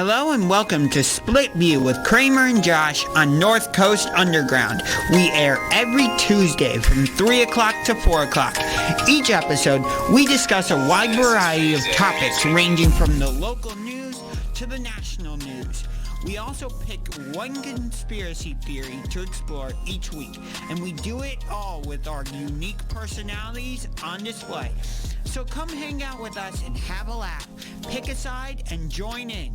Hello and welcome to SplitView with Kramer and Josh on North Coast Underground. We air every Tuesday from 3 o'clock to 4 o'clock. Each episode, we discuss a wide variety of topics ranging from the local news to the national news. We also pick one conspiracy theory to explore each week, and we do it all with our unique personalities on display. So come hang out with us and have a laugh, pick a side, and join in.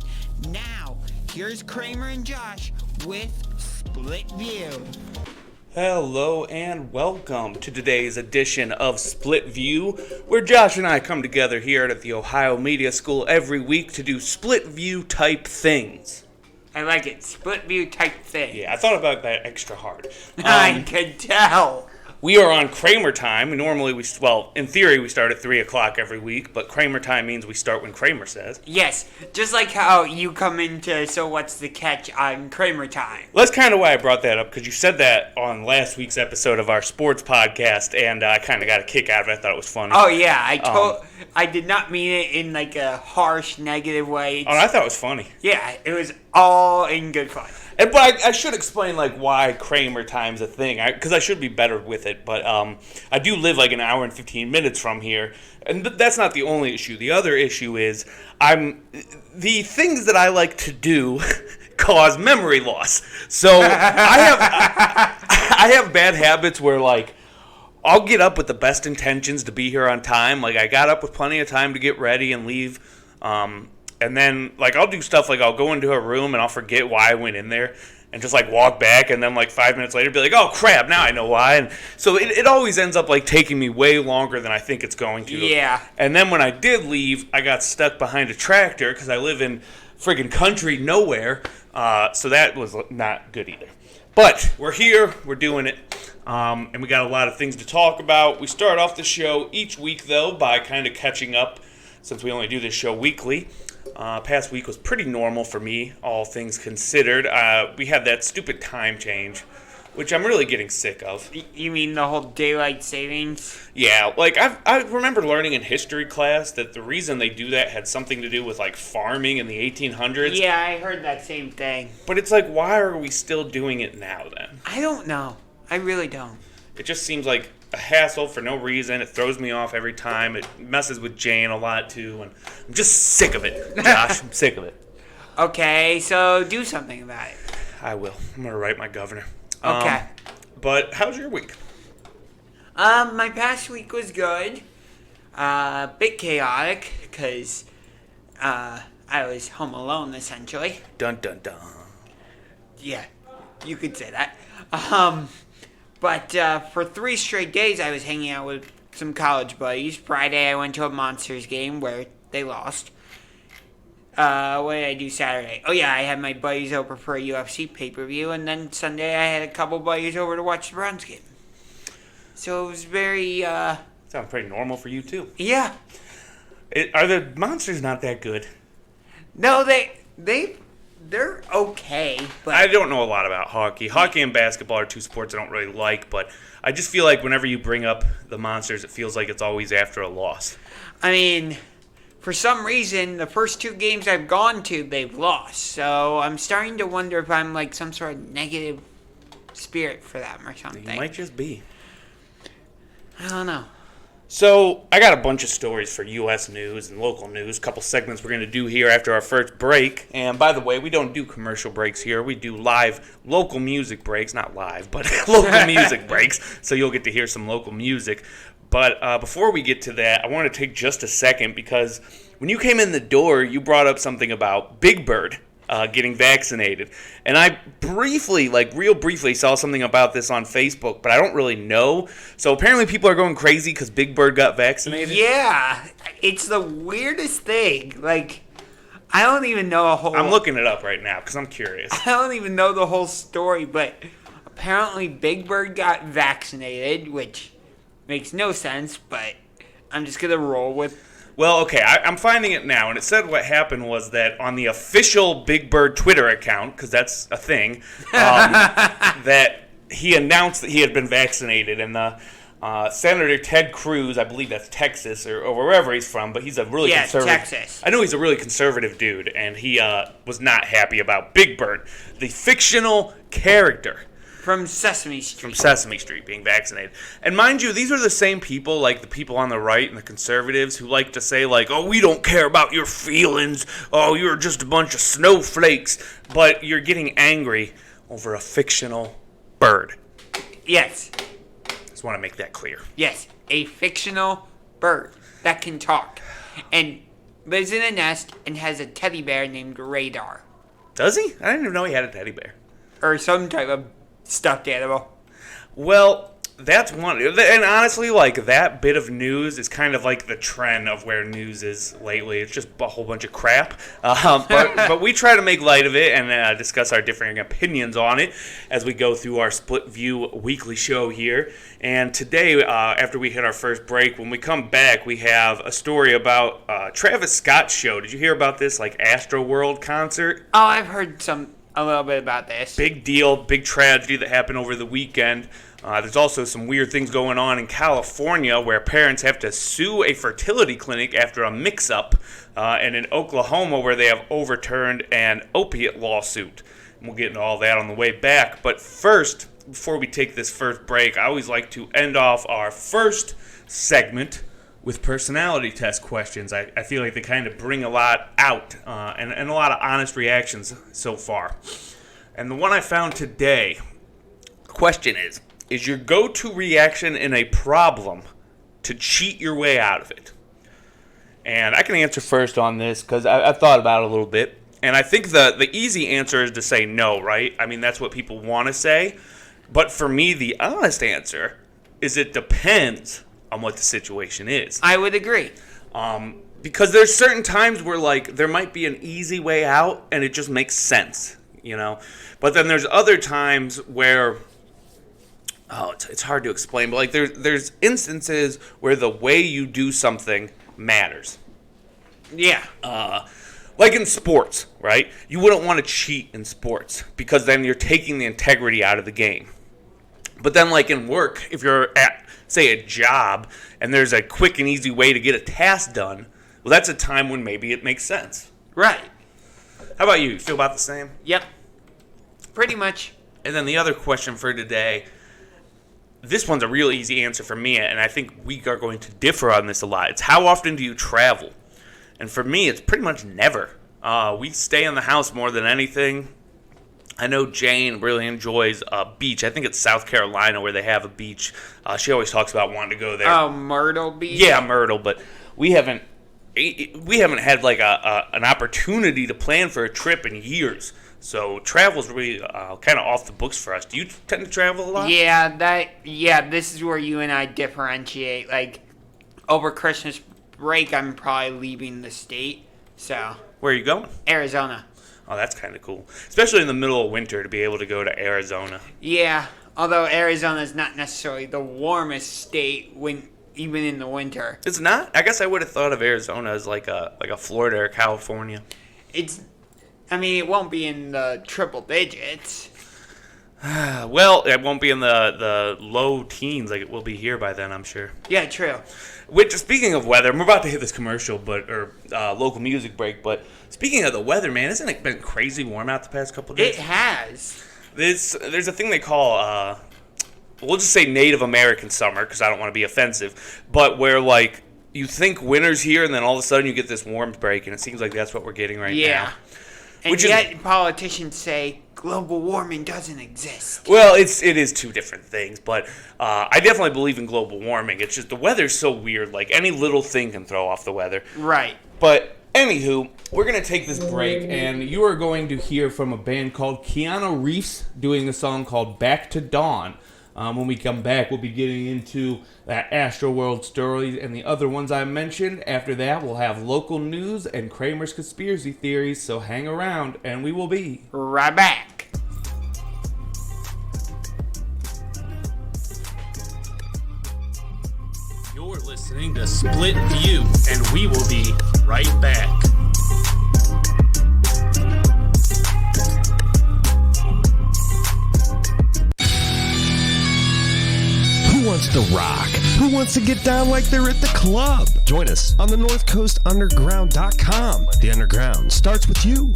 Now, here's Kramer and Josh with Split View. Hello and welcome to today's edition of Split View, where Josh and I come together here at the Ohio Media School every week to do Split View type things. I like it, Split View type thing. Yeah, I thought about that extra hard. I can tell. We are on Kramer time. Normally, in theory, we start at 3 o'clock every week, but Kramer time means we start when Kramer says. Yes, just like how you come into So What's the Catch on Kramer time. Well, that's kind of why I brought that up, because you said that on last week's episode of our sports podcast, and I kind of got a kick out of it. I thought it was funny. Oh, yeah, I did not mean it in like a harsh, negative way. I thought it was funny. Yeah, it was all in good fun. But I should explain why Kramer time's a thing, because I should be better with it. But I do live an hour and 15 minutes from here, and that's not the only issue. The other issue is the things that I like to do cause memory loss. So I have bad habits where I'll get up with the best intentions to be here on time. I got up with plenty of time to get ready and leave. And then, I'll do stuff I'll go into a room and I'll forget why I went in there and just, walk back. And then, 5 minutes later, be like, oh, crap, now I know why. And so it always ends up, taking me way longer than I think it's going to. Yeah. And then when I did leave, I got stuck behind a tractor because I live in friggin' country nowhere. So that was not good either. But we're here. We're doing it. And we got a lot of things to talk about. We start off the show each week, though, by kind of catching up since we only do this show weekly. Past week was pretty normal for me, all things considered. We had that stupid time change, which I'm really getting sick of. You mean the whole daylight savings? Yeah, I remember learning in history class that the reason they do that had something to do with farming in the 1800s. Yeah, I heard that same thing. But it's why are we still doing it now then? I don't know. I really don't. It just seems like a hassle for no reason. It throws me off every time. It messes with Jane a lot too, and I'm just sick of it, Josh. I'm sick of it. Okay, so do something about it. I will. I'm gonna write my governor. Okay. But how's your week? My past week was good. Bit chaotic because I was home alone essentially. Dun dun dun. Yeah, you could say that. But for 3 straight days, I was hanging out with some college buddies. Friday, I went to a Monsters game where they lost. What did I do Saturday? Oh, yeah, I had my buddies over for a UFC pay-per-view. And then Sunday, I had a couple buddies over to watch the Browns game. So it was very... Sounds pretty normal for you, too. Yeah. Are the Monsters not that good? No, they're okay, but... I don't know a lot about hockey. Hockey and basketball are 2 sports I don't really like, but I just feel like whenever you bring up the Monsters, it feels like it's always after a loss. I mean, for some reason, the first 2 games I've gone to, they've lost. So I'm starting to wonder if I'm some sort of negative spirit for them or something. You might just be. I don't know. So, I got a bunch of stories for U.S. news and local news, a couple segments we're going to do here after our first break. And by the way, we don't do commercial breaks here. We do live local music breaks. Not live, but local music breaks. So you'll get to hear some local music. But before we get to that, I want to take just a second because when you came in the door, you brought up something about Big Bird getting vaccinated. And I briefly, real briefly, saw something about this on Facebook, but I don't really know. So apparently people are going crazy because Big Bird got vaccinated? Yeah, it's the weirdest thing. I don't even know a whole... I'm looking it up right now because I'm curious. I don't even know the whole story, but apparently Big Bird got vaccinated, which makes no sense, but I'm just going to roll with... Well, okay, I'm finding it now, and it said what happened was that on the official Big Bird Twitter account, because that's a thing, that he announced that he had been vaccinated, and the Senator Ted Cruz, I believe that's Texas or wherever he's from, but he's a really conservative. Texas. I know he's a really conservative dude, and he was not happy about Big Bird, the fictional character From Sesame Street. from Sesame Street, being vaccinated. And mind you, these are the same people, like the people on the right and the conservatives, who like to say, like, oh, we don't care about your feelings. Oh, you're just a bunch of snowflakes. But you're getting angry over a fictional bird. Yes. Just want to make that clear. Yes. A fictional bird that can talk. And lives in a nest and has a teddy bear named Radar. Does he? I didn't even know he had a teddy bear. Or some type of stuffed animal. Well, that's one. And honestly, like, that bit of news is kind of like the trend of where news is lately. It's just a whole bunch of crap. But we try to make light of it and discuss our differing opinions on it as we go through our SplitView weekly show here. And today, after we hit our first break, when we come back, we have a story about Travis Scott's show. Did you hear about this, like, Astral World concert? Oh, I've heard a little bit about this. Big deal, big tragedy that happened over the weekend. There's also some weird things going on in California where parents have to sue a fertility clinic after a mix-up, and in Oklahoma where they have overturned an opiate lawsuit. And we'll get into all that on the way back. But first, before we take this first break, I always like to end off our first segment with personality test questions. I feel like they kind of bring a lot out and a lot of honest reactions so far. And the one I found today, the question is your go-to reaction in a problem to cheat your way out of it? And I can answer first on this because I've thought about it a little bit. And I think the easy answer is to say no, right? I mean, that's what people want to say. But for me, the honest answer is it depends on what the situation is. I would agree. Because there's certain times where, like, there might be an easy way out and it just makes sense, you know? But then there's other times where, it's hard to explain, but, like, there's instances where the way you do something matters. Yeah. Like in sports, right? You wouldn't want to cheat in sports because then you're taking the integrity out of the game. But then, like, in work, if you're at, say, a job and there's a quick and easy way to get a task done, well, that's a time when maybe it makes sense. Right. How about you? You feel about the same? Yep. Pretty much. And then the other question for today, this one's a real easy answer for me, and I think we are going to differ on this a lot. It's how often do you travel? And for me, it's pretty much never. We stay in the house more than anything. I know Jane really enjoys a beach. I think it's South Carolina where they have a beach. She always talks about wanting to go there. Oh, Myrtle Beach? Yeah, Myrtle, but we haven't had like an opportunity to plan for a trip in years. So travel's really kind of off the books for us. Do you tend to travel a lot? Yeah, this is where you and I differentiate. Like, over Christmas break, I'm probably leaving the state. So. Where are you going? Arizona. Oh, that's kind of cool. Especially in the middle of winter to be able to go to Arizona. Yeah, although Arizona is not necessarily the warmest state even in the winter. It's not? I guess I would have thought of Arizona as like a Florida or California. It won't be in the triple digits. Well, it won't be in the low teens like it will be here by then, I'm sure. Yeah, true. Which, speaking of weather, we're about to hit this commercial, or local music break, but speaking of the weather, man, hasn't it been crazy warm out the past couple of days? It has. There's a thing they call, we'll just say Native American summer, because I don't want to be offensive, but where, like, you think winter's here, and then all of a sudden you get this warm break, and it seems like that's what we're getting right now. Yeah. And yet politicians say global warming doesn't exist. Well, it is two different things, but I definitely believe in global warming. It's just the weather's so weird. Like, any little thing can throw off the weather. Right. But anywho, we're going to take this break, and you are going to hear from a band called Keanu Reeves doing a song called Back to Dawn. When we come back, we'll be getting into that Astral World story and the other ones I mentioned. After that, we'll have local news and Kramer's conspiracy theories, so hang around, and we will be right back. You're listening to Split View, and we will be right back. Who wants to rock? Who wants to get down like they're at the club? Join us on the northcoastunderground.com. The Underground starts with you.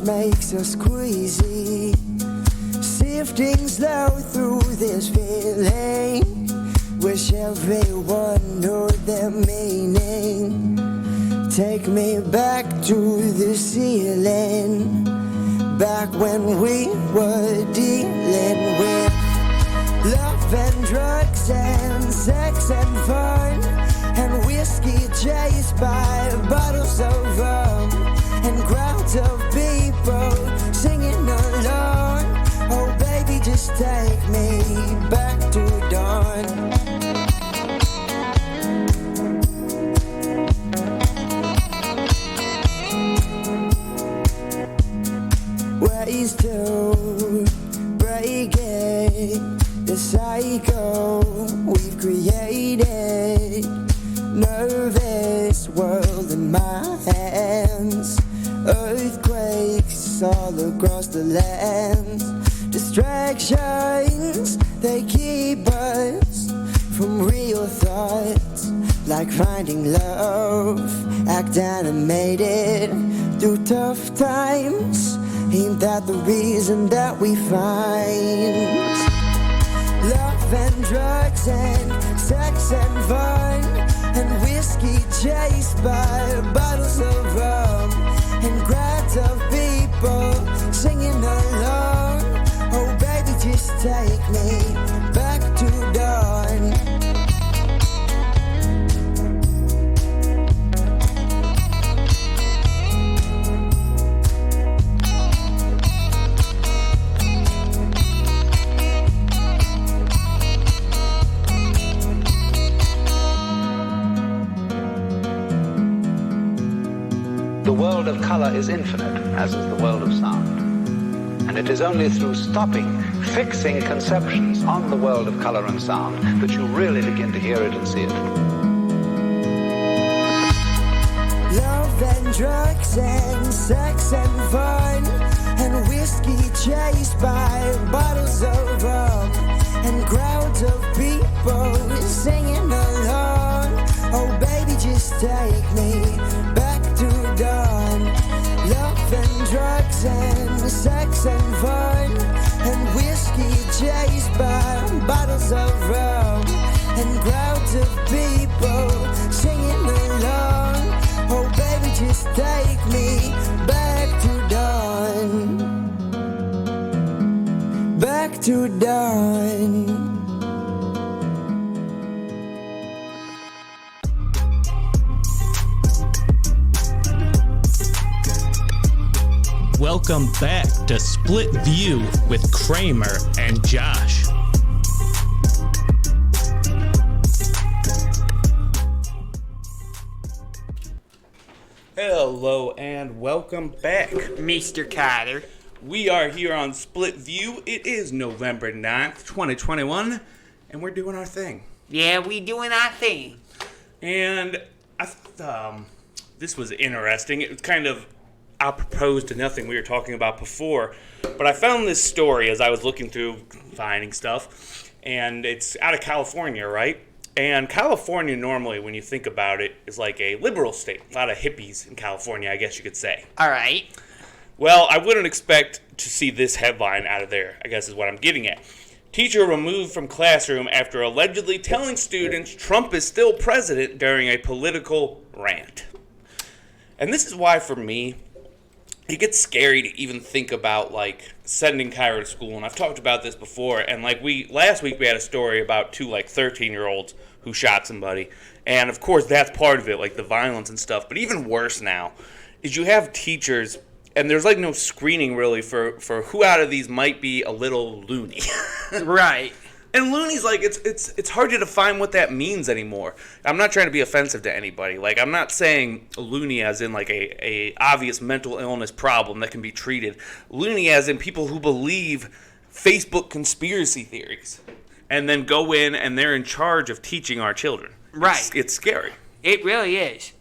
Makes us queasy, sifting slow through this feeling. Wish everyone knew the meaning. Take me back to the ceiling, back when we were dealing with love and drugs and sex and fun, and whiskey chased by bottles of rum and crowds of people singing along. Oh baby, just take me back to dawn. Ways to break it, the cycle we've created. Nervous world in my hands, earthquakes all across the land. Distractions, they keep us from real thoughts, like finding love, act animated through tough times. Ain't that the reason that we find love and drugs and sex and fun, and whiskey chased by bottles of rum and crowds of people singing along. Oh baby, just take me back to dawn. The world of color is infinite, as is the world of sound. And it is only through stopping, fixing conceptions on the world of color and sound that you really begin to hear it and see it. Love and drugs and sex and fun, and whiskey chased by bottles of rum and crowds of people singing along. Oh baby, just take me back to dawn. Love and drugs and sex and fun, and whiskey chased by bottles of rum and crowds of people singing along. Oh baby, just take me back to dawn. Back to dawn. Welcome back to Split View with Kramer and Josh. Hello and welcome back, Mr. Carter. We are here on Split View. It is November 9th, 2021, and we're doing our thing. Yeah, we doing our thing. And I thought this was interesting. It was kind of apropos to nothing we were talking about before, but I found this story as I was looking through finding stuff, and it's out of California, right? And California normally, when you think about it, is like a liberal state. A lot of hippies in California, I guess you could say. All right. Well, I wouldn't expect to see this headline out of there, I guess is what I'm getting at. Teacher removed from classroom after allegedly telling students Trump is still president during a political rant. And this is why, for me, it gets scary to even think about, like, sending Kyra to school. And I've talked about this before. And, like, last week we had a story about two, 13-year-olds who shot somebody. And, of course, that's part of it, like, the violence and stuff. But even worse now is you have teachers and there's like no screening really for who out of these might be a little loony. Right. And loony's like, it's hard to define what that means anymore. I'm not trying to be offensive to anybody. Like, I'm not saying loony as in like a obvious mental illness problem that can be treated. Loony as in people who believe Facebook conspiracy theories and then go in and they're in charge of teaching our children. Right. It's scary. It really is.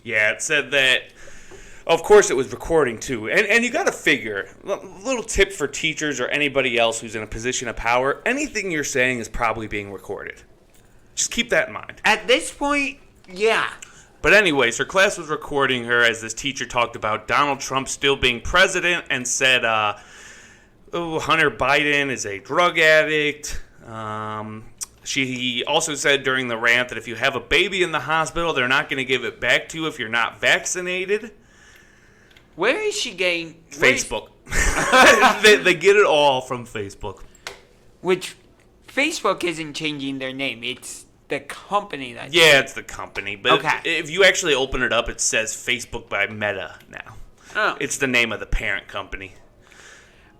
Yeah, it said that, of course it was recording too. And you got to figure, a little tip for teachers or anybody else who's in a position of power, anything you're saying is probably being recorded. Just keep that in mind. At this point, yeah. But anyways, her class was recording her as this teacher talked about Donald Trump still being president and said, Hunter Biden is a drug addict. She also said during the rant that if you have a baby in the hospital, they're not going to give it back to you if you're not vaccinated. Where is she getting... Facebook. They get it all from Facebook. Which, Facebook isn't changing their name. It's the company that's... Yeah, it's the company. But okay. If you actually open it up, it says Facebook by Meta now. Oh. It's the name of the parent company.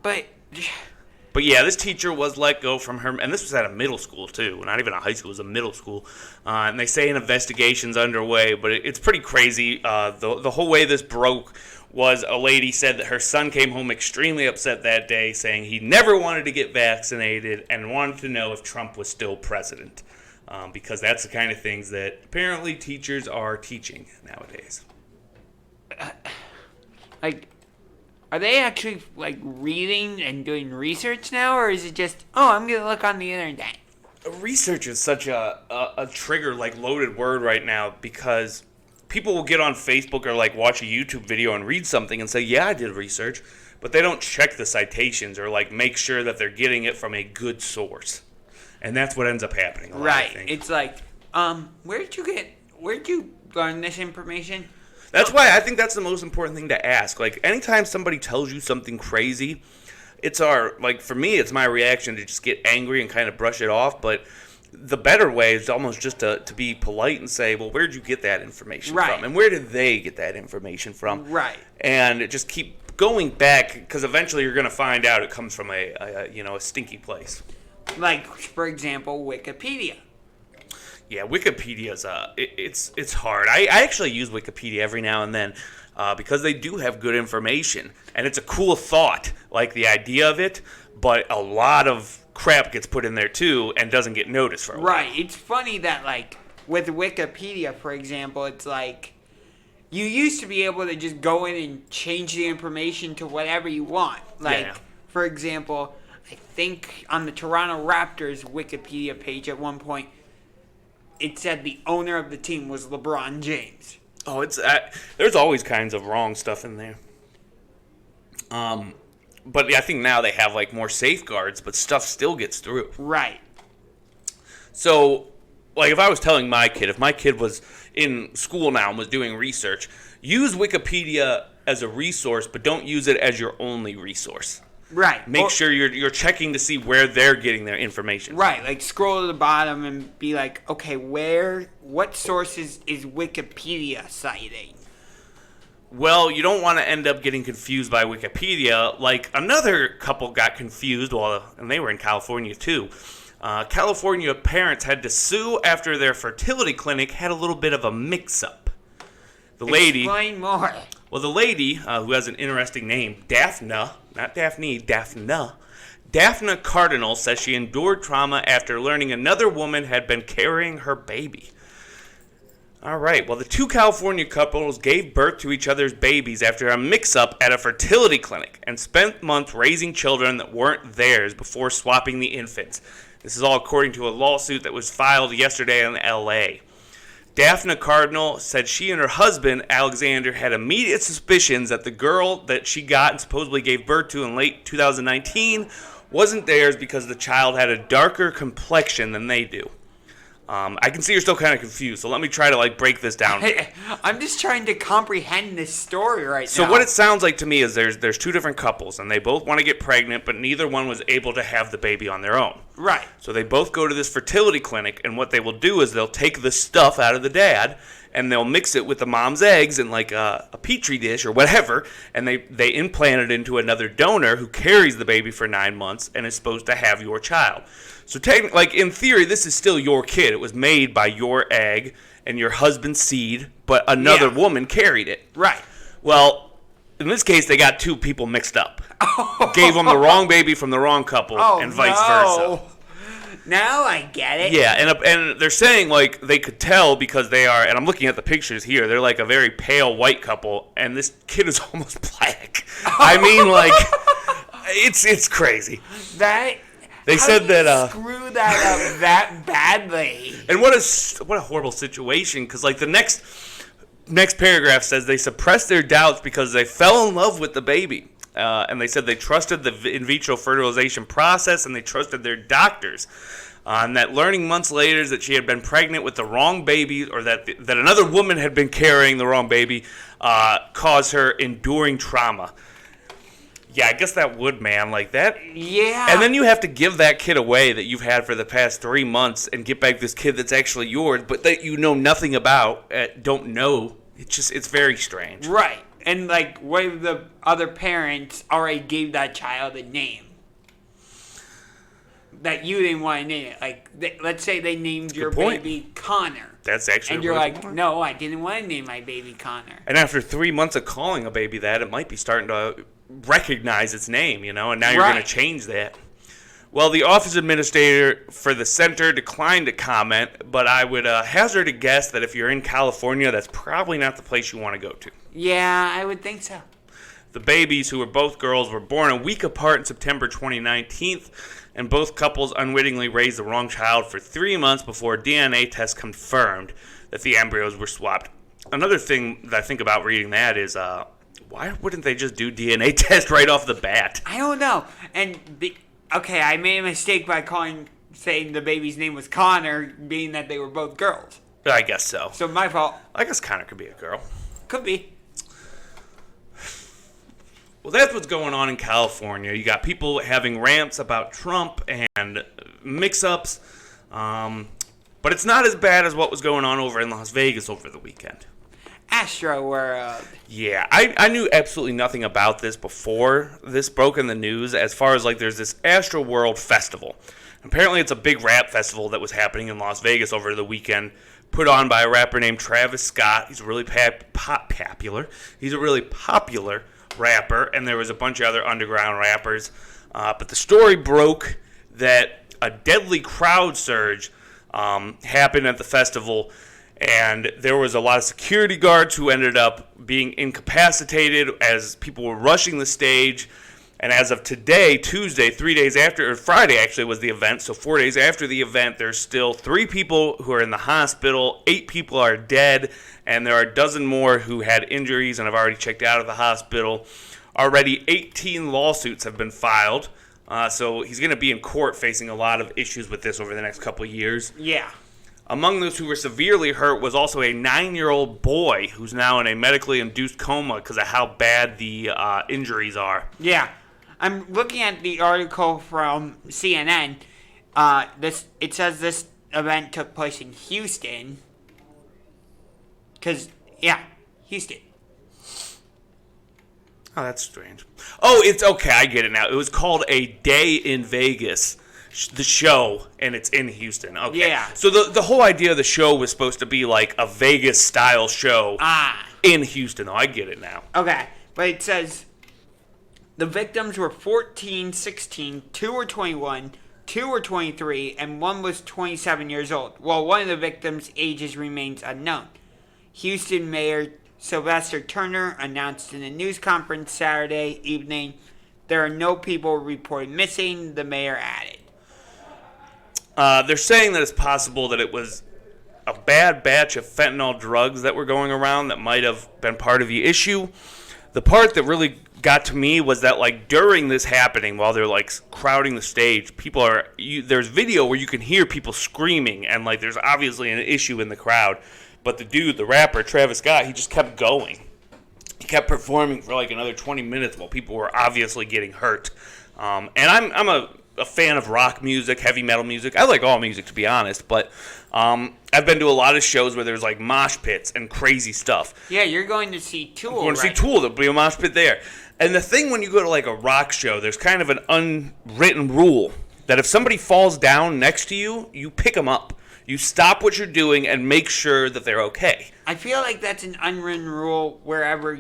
But yeah, this teacher was let go from her, and this was at a middle school too, not even a high school, it was a middle school. And they say an investigation's underway, but it's pretty crazy. The whole way this broke was a lady said that her son came home extremely upset that day, saying he never wanted to get vaccinated and wanted to know if Trump was still president, because that's the kind of things that apparently teachers are teaching nowadays. Are they actually, reading and doing research now, or is it just, I'm going to look on the internet? Research is such a trigger, loaded word right now, because people will get on Facebook or, watch a YouTube video and read something and say, yeah, I did research, but they don't check the citations or, make sure that they're getting it from a good source. And that's what ends up happening a lot, I think. It's where'd you learn this information? That's why I think that's the most important thing to ask. Anytime somebody tells you something crazy, it's for me, it's my reaction to just get angry and kind of brush it off. But the better way is almost just to be polite and say, well, where'd you get that information from? And where did they get that information from? Right. And just keep going back, because eventually you're going to find out it comes from a stinky place. For example, Wikipedia. Yeah, Wikipedia's it's hard. I actually use Wikipedia every now and then because they do have good information, and it's a cool thought, the idea of it. But a lot of crap gets put in there too, and doesn't get noticed for a while. Right. It's funny that with Wikipedia, for example, it's you used to be able to just go in and change the information to whatever you want. For example, I think on the Toronto Raptors Wikipedia page at one point, it said the owner of the team was LeBron James. Oh, it's there's always kinds of wrong stuff in there. But I think now they have more safeguards, but stuff still gets through. Right. So, if I was telling my kid, if my kid was in school now and was doing research, use Wikipedia as a resource, but don't use it as your only resource. Right. Make sure you're checking to see where they're getting their information. Right. Scroll to the bottom and be okay, what sources is Wikipedia citing? Well, you don't want to end up getting confused by Wikipedia. Another couple got confused, and they were in California too. California parents had to sue after their fertility clinic had a little bit of a mix-up. Explain more. Well, the lady, who has an interesting name, Daphna, not Daphne, Daphna Cardinal, says she endured trauma after learning another woman had been carrying her baby. All right, well, the two California couples gave birth to each other's babies after a mix-up at a fertility clinic and spent months raising children that weren't theirs before swapping the infants. This is all according to a lawsuit that was filed yesterday in L.A. Daphna Cardinal said she and her husband, Alexander, had immediate suspicions that the girl that she got and supposedly gave birth to in late 2019 wasn't theirs because the child had a darker complexion than they do. I can see you're still kind of confused, so let me try to break this down. I'm just trying to comprehend this story right now. So what it sounds like to me is there's two different couples, and they both want to get pregnant, but neither one was able to have the baby on their own. Right. So they both go to this fertility clinic, and what they will do is they'll take the stuff out of the dad, and they'll mix it with the mom's eggs in like a petri dish or whatever, and they implant it into another donor who carries the baby for 9 months and is supposed to have your child. So like in theory, this is still your kid. It was made by your egg and your husband's seed, but another woman carried it. Right. Well, in this case, they got two people mixed up. Gave them the wrong baby from the wrong couple, and vice versa. Now I get it. Yeah, and they're saying, like, they could tell because they are, and I'm looking at the pictures here, they're like a very pale white couple, and this kid is almost black. I mean, like, it's crazy. They said that screw that up that badly. And what a horrible situation, because like the next paragraph says they suppressed their doubts because they fell in love with the baby. And they said they trusted the in vitro fertilization process and they trusted their doctors. And that learning months later that she had been pregnant with the wrong baby, or that another woman had been carrying the wrong baby, caused her enduring trauma. Yeah, I guess that would, man, like that. Yeah. And then you have to give that kid away that you've had for the past 3 months and get back this kid that's actually yours, but that you know nothing about, don't know. It's very strange. Right. And, like, what if the other parents already gave that child a name that you didn't want to name it? Like, let's say they named your baby Connor. That's actually and you're like, no, I didn't want to name my baby Connor. And after 3 months of calling a baby that, it might be starting to recognize its name, and now you're going to change that. Well, the office administrator for the center declined to comment, but I would hazard a guess that if you're in California, that's probably not the place you want to go to. Yeah, I would think so. The babies, who were both girls, were born a week apart in September 2019, and both couples unwittingly raised the wrong child for 3 months before DNA tests confirmed that the embryos were swapped. Another thing that I think about reading that is, why wouldn't they just do DNA test right off the bat? I don't know. And okay, I made a mistake by saying the baby's name was Connor, being that they were both girls. I guess so. So my fault. I guess Connor could be a girl. Could be. Well, that's what's going on in California. You got people having rants about Trump and mix-ups, but it's not as bad as what was going on over in Las Vegas over the weekend. Astral World. Yeah, I knew absolutely nothing about this before this broke in the news, as far as, like, there's this Astral World festival. Apparently it's a big rap festival that was happening in Las Vegas over the weekend, put on by a rapper named Travis Scott. He's a really popular. He's a really popular rapper, and there was a bunch of other underground rappers. But the story broke that a deadly crowd surge happened at the festival, and there was a lot of security guards who ended up being incapacitated as people were rushing the stage. And as of today, Tuesday, 3 days after, or Friday actually was the event, so 4 days after the event, there's still 3 people who are in the hospital, 8 people are dead, and there are a dozen more who had injuries and have already checked out of the hospital. Already 18 lawsuits have been filed, so he's going to be in court facing a lot of issues with this over the next couple of years. Yeah. Among those who were severely hurt was also a 9-year-old boy who's now in a medically induced coma because of how bad the injuries are. Yeah. I'm looking at the article from CNN. It says this event took place in Houston. Houston. Oh, that's strange. Oh, it's okay. I get it now. It was called A Day in Vegas, the show, and it's in Houston. Okay. Yeah. So the whole idea of the show was supposed to be like a Vegas-style show in Houston. Oh, I get it now. Okay. But it says the victims were 14, 16, 2 were 21, 2 were 23, and 1 was 27 years old, while one of the victims' ages remains unknown. Houston Mayor Sylvester Turner announced in a news conference Saturday evening, there are no people reported missing, the mayor added. They're saying that it's possible that it was a bad batch of fentanyl drugs that were going around that might have been part of the issue. The part that really got to me was that, like, during this happening, while they're, like, crowding the stage, there's video where you can hear people screaming, and, like, there's obviously an issue in the crowd. But the rapper, Travis Scott, he just kept going. He kept performing for, like, another 20 minutes while people were obviously getting hurt. And I'm a a fan of rock music, heavy metal music. I like all music, to be honest, but I've been to a lot of shows where there's like mosh pits and crazy stuff. Yeah, you're going to see Tool. Going to see Tool, there'll be a mosh pit there. And the thing when you go to like a rock show, there's kind of an unwritten rule that if somebody falls down next to you, you pick them up. You stop what you're doing and make sure that they're okay. I feel like that's an unwritten rule wherever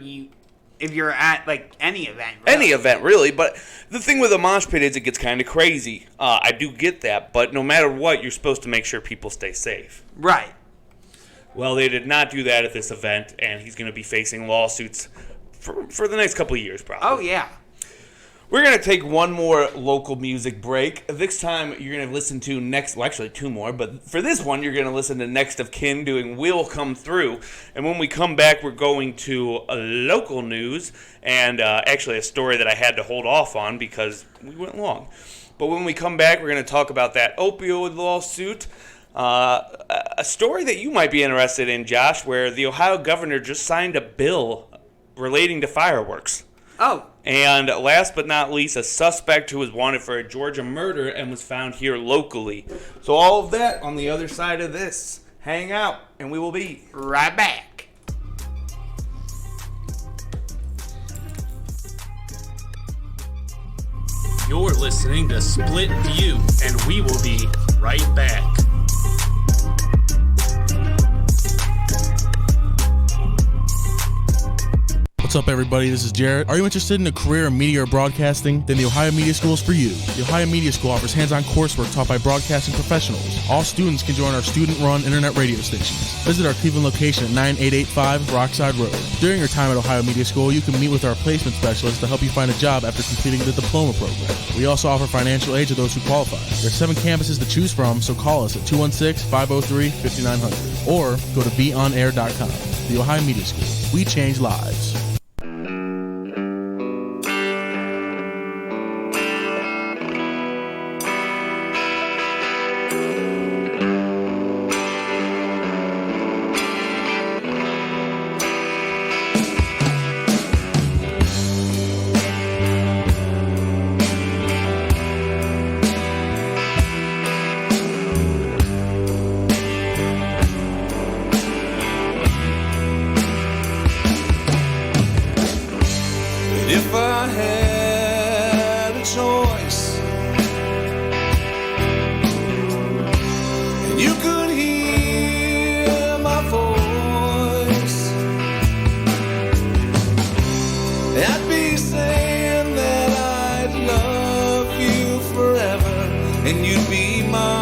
if you're at like any event. Really. Any event, really. But the thing with a mosh pit is it gets kind of crazy. I do get that, but no matter what, you're supposed to make sure people stay safe. Right. Well, they did not do that at this event, and he's going to be facing lawsuits for the next couple of years, probably. Oh, yeah. We're going to take one more local music break. This time, you're going to listen to actually two more, but for this one, you're going to listen to Next of Kin doing Will Come Through. And when we come back, we're going to local news and actually a story that I had to hold off on because we went long. But when we come back, we're going to talk about that opioid lawsuit, a story that you might be interested in, Josh, where the Ohio governor just signed a bill relating to fireworks. Oh. And last but not least, a suspect who was wanted for a Georgia murder and was found here locally. So all of that on the other side of this. Hang out, and we will be right back. You're listening to Split View, and we will be right back. What's up, everybody? This is Jared. Are you interested in a career in media or broadcasting? Then the Ohio Media School is for you. The Ohio Media School offers hands-on coursework taught by broadcasting professionals. All students can join our student-run internet radio stations. Visit our Cleveland location at 9885 Rockside Road. During your time at Ohio Media School, you can meet with our placement specialist to help you find a job after completing the diploma program. We also offer financial aid to those who qualify. There are 7 campuses to choose from, so call us at 216-503-5900 or go to beonair.com. The Ohio Media School. We change lives. If I had a choice and you could hear my voice, I'd be saying that I'd love you forever and you'd be mine.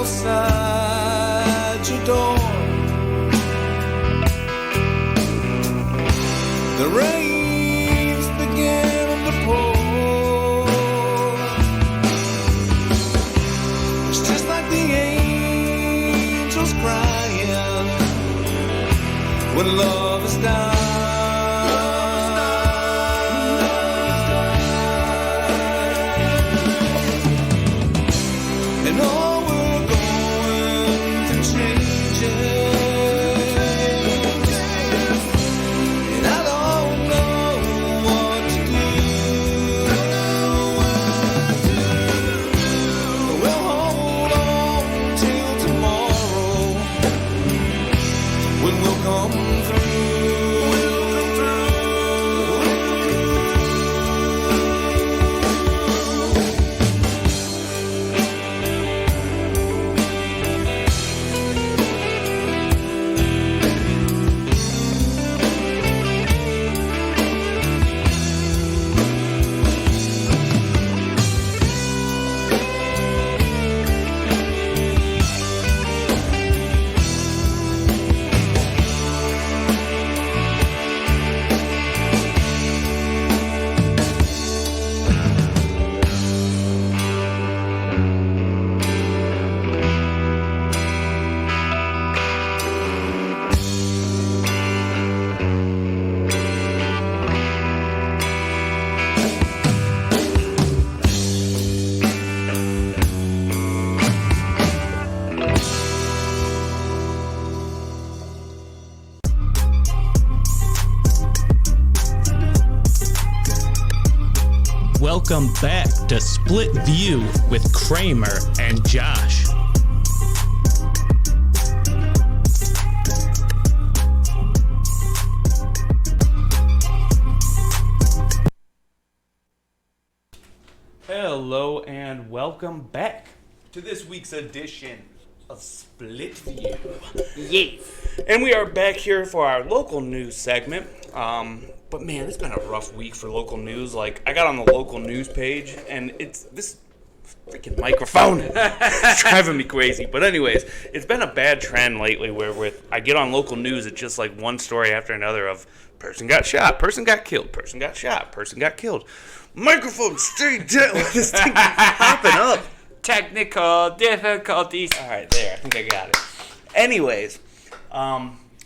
Outside your door, the rain's beginning to pour. It's just like the angels crying when love is down. And all we're going through changes, and I don't know what to do. We'll hold on till tomorrow, when we'll come through. Welcome back to Split View with Kramer and Josh. Hello and welcome back to this week's edition of Split View. Yes. And we are back here for our local news segment. But man, it's been a rough week for local news. Like, I got on the local news page, and it's this freaking microphone. It's driving me crazy. But anyways, it's been a bad trend lately where I get on local news, it's just like one story after another of person got shot, person got killed, person got shot, person got killed. Microphone, stay down. This thing keeps popping up. Technical difficulties. All right, there. I think I got it. Anyways,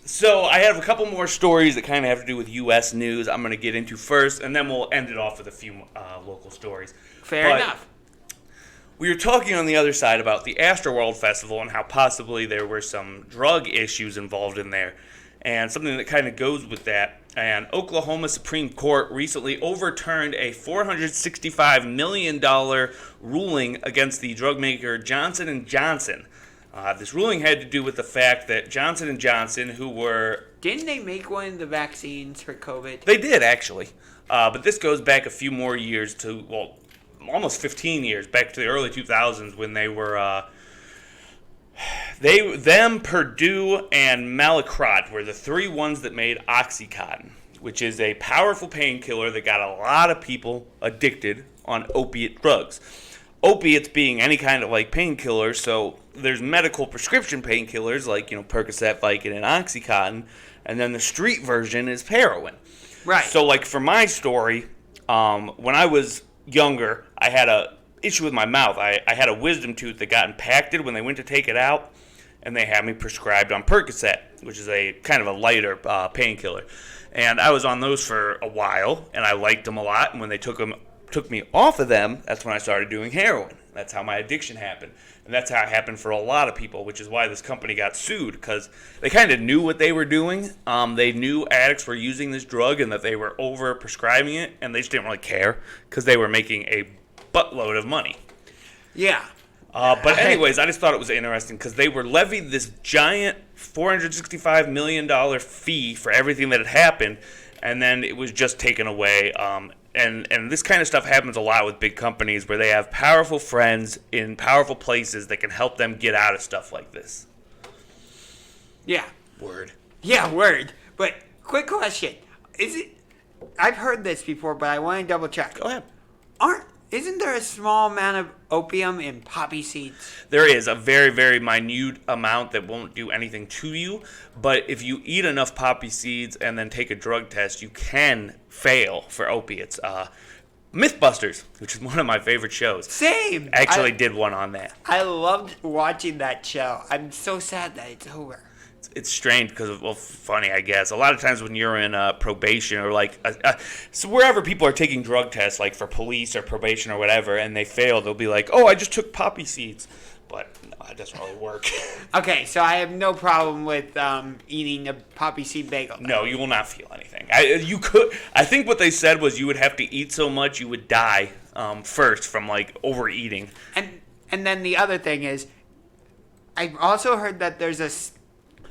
so I have a couple more stories that kind of have to do with U.S. news I'm going to get into first, and then we'll end it off with a few local stories. Fair enough. We were talking on the other side about the Astral Festival and how possibly there were some drug issues involved in there, and something that kind of goes with that. And Oklahoma Supreme Court recently overturned a $465 million ruling against the drug maker Johnson & Johnson. This ruling had to do with the fact that Johnson & Johnson, who were... Didn't they make one of the vaccines for COVID? They did, actually. But this goes back a few more years to, well, almost 15 years, back to the early 2000s when they were... Purdue, and Mallinckrodt were the three ones that made Oxycontin, which is a powerful painkiller that got a lot of people addicted on opiate drugs. Opiates being any kind of like painkiller, so there's medical prescription painkillers like, Percocet, Vicodin, and Oxycontin, and then the street version is heroin. Right. So like for my story, when I was younger, I had a issue with my mouth. I had a wisdom tooth that got impacted when they went to take it out, and they had me prescribed on Percocet, which is a kind of a lighter painkiller. And I was on those for a while, and I liked them a lot. And when they took me off of them, that's when I started doing heroin. That's how my addiction happened. And that's how it happened for a lot of people, which is why this company got sued, because they kind of knew what they were doing. They knew addicts were using this drug and that they were over-prescribing it, and they just didn't really care because they were making a buttload of money. Yeah. But anyways, I just thought it was interesting because they were levied this giant $465 million fee for everything that had happened, and then it was just taken away. And this kind of stuff happens a lot with big companies where they have powerful friends in powerful places that can help them get out of stuff like this. Yeah. Word. Yeah, word. But quick question. I've heard this before, but I want to double check. Go ahead. Isn't there a small amount of opium in poppy seeds? There is a very, very minute amount that won't do anything to you. But if you eat enough poppy seeds and then take a drug test, you can fail for opiates. Mythbusters, which is one of my favorite shows. Same. Actually did one on that. I loved watching that show. I'm so sad that it's over. it's strange because of, well, funny, I guess. A lot of times when you're in probation or like, so wherever people are taking drug tests, like for police or probation or whatever, and they fail, they'll be like, oh, I just took poppy seeds. But no, it doesn't really work. Okay, so I have no problem with eating a poppy seed bagel. No, you will not feel anything. I think what they said was you would have to eat so much you would die first from like overeating. And then the other thing is, I've also heard that there's a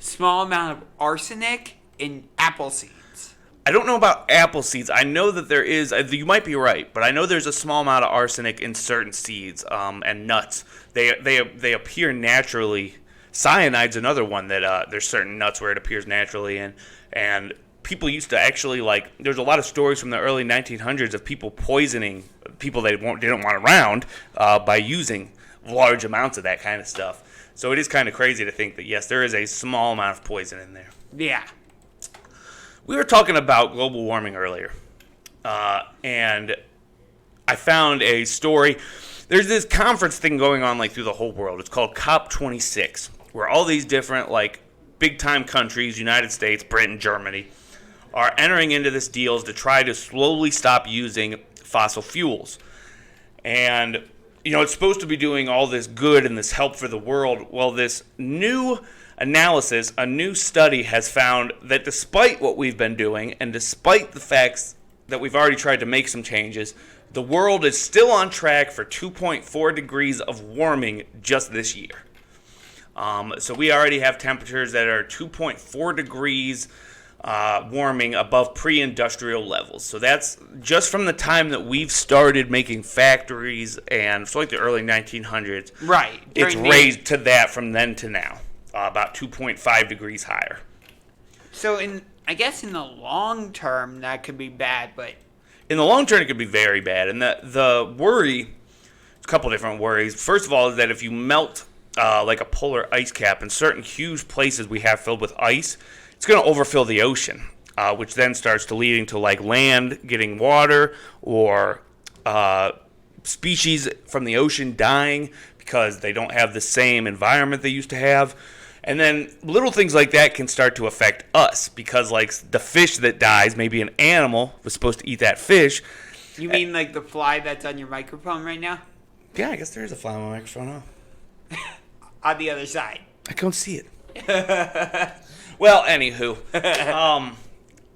small amount of arsenic in apple seeds. I don't know about apple seeds. I know that there is. You might be right, but I know there's a small amount of arsenic in certain seeds and nuts. They appear naturally. Cyanide's another one that there's certain nuts where it appears naturally in, and people used to actually like. There's a lot of stories from the early 1900s of people poisoning people they didn't want around by using large amounts of that kind of stuff. So it is kind of crazy to think that, yes, there is a small amount of poison in there. Yeah. We were talking about global warming earlier, and I found a story. There's this conference thing going on like through the whole world. It's called COP26, where all these different like big-time countries, United States, Britain, Germany, are entering into this deals to try to slowly stop using fossil fuels. And it's supposed to be doing all this good and this help for the world. Well, this new analysis, a new study has found that despite what we've been doing and despite the facts that we've already tried to make some changes, the world is still on track for 2.4 degrees of warming just this year. So we already have temperatures that are 2.4 degrees warming above pre-industrial levels. So that's just from the time that we've started making factories, and so like the early 1900s. Right. It's raised to that from then to now, about 2.5 degrees higher. So I guess in the long term that could be bad, but in the long term it could be very bad. And the worry, a couple different worries. First of all, is that if you melt like a polar ice cap in certain huge places we have filled with ice, it's going to overfill the ocean, which then starts to leading to like land getting water or species from the ocean dying because they don't have the same environment they used to have. And then little things like that can start to affect us because like the fish that dies, maybe an animal was supposed to eat that fish. You mean like the fly that's on your microphone right now? Yeah, I guess there is a fly on my microphone. On the other side. I can't see it. Well, anywho,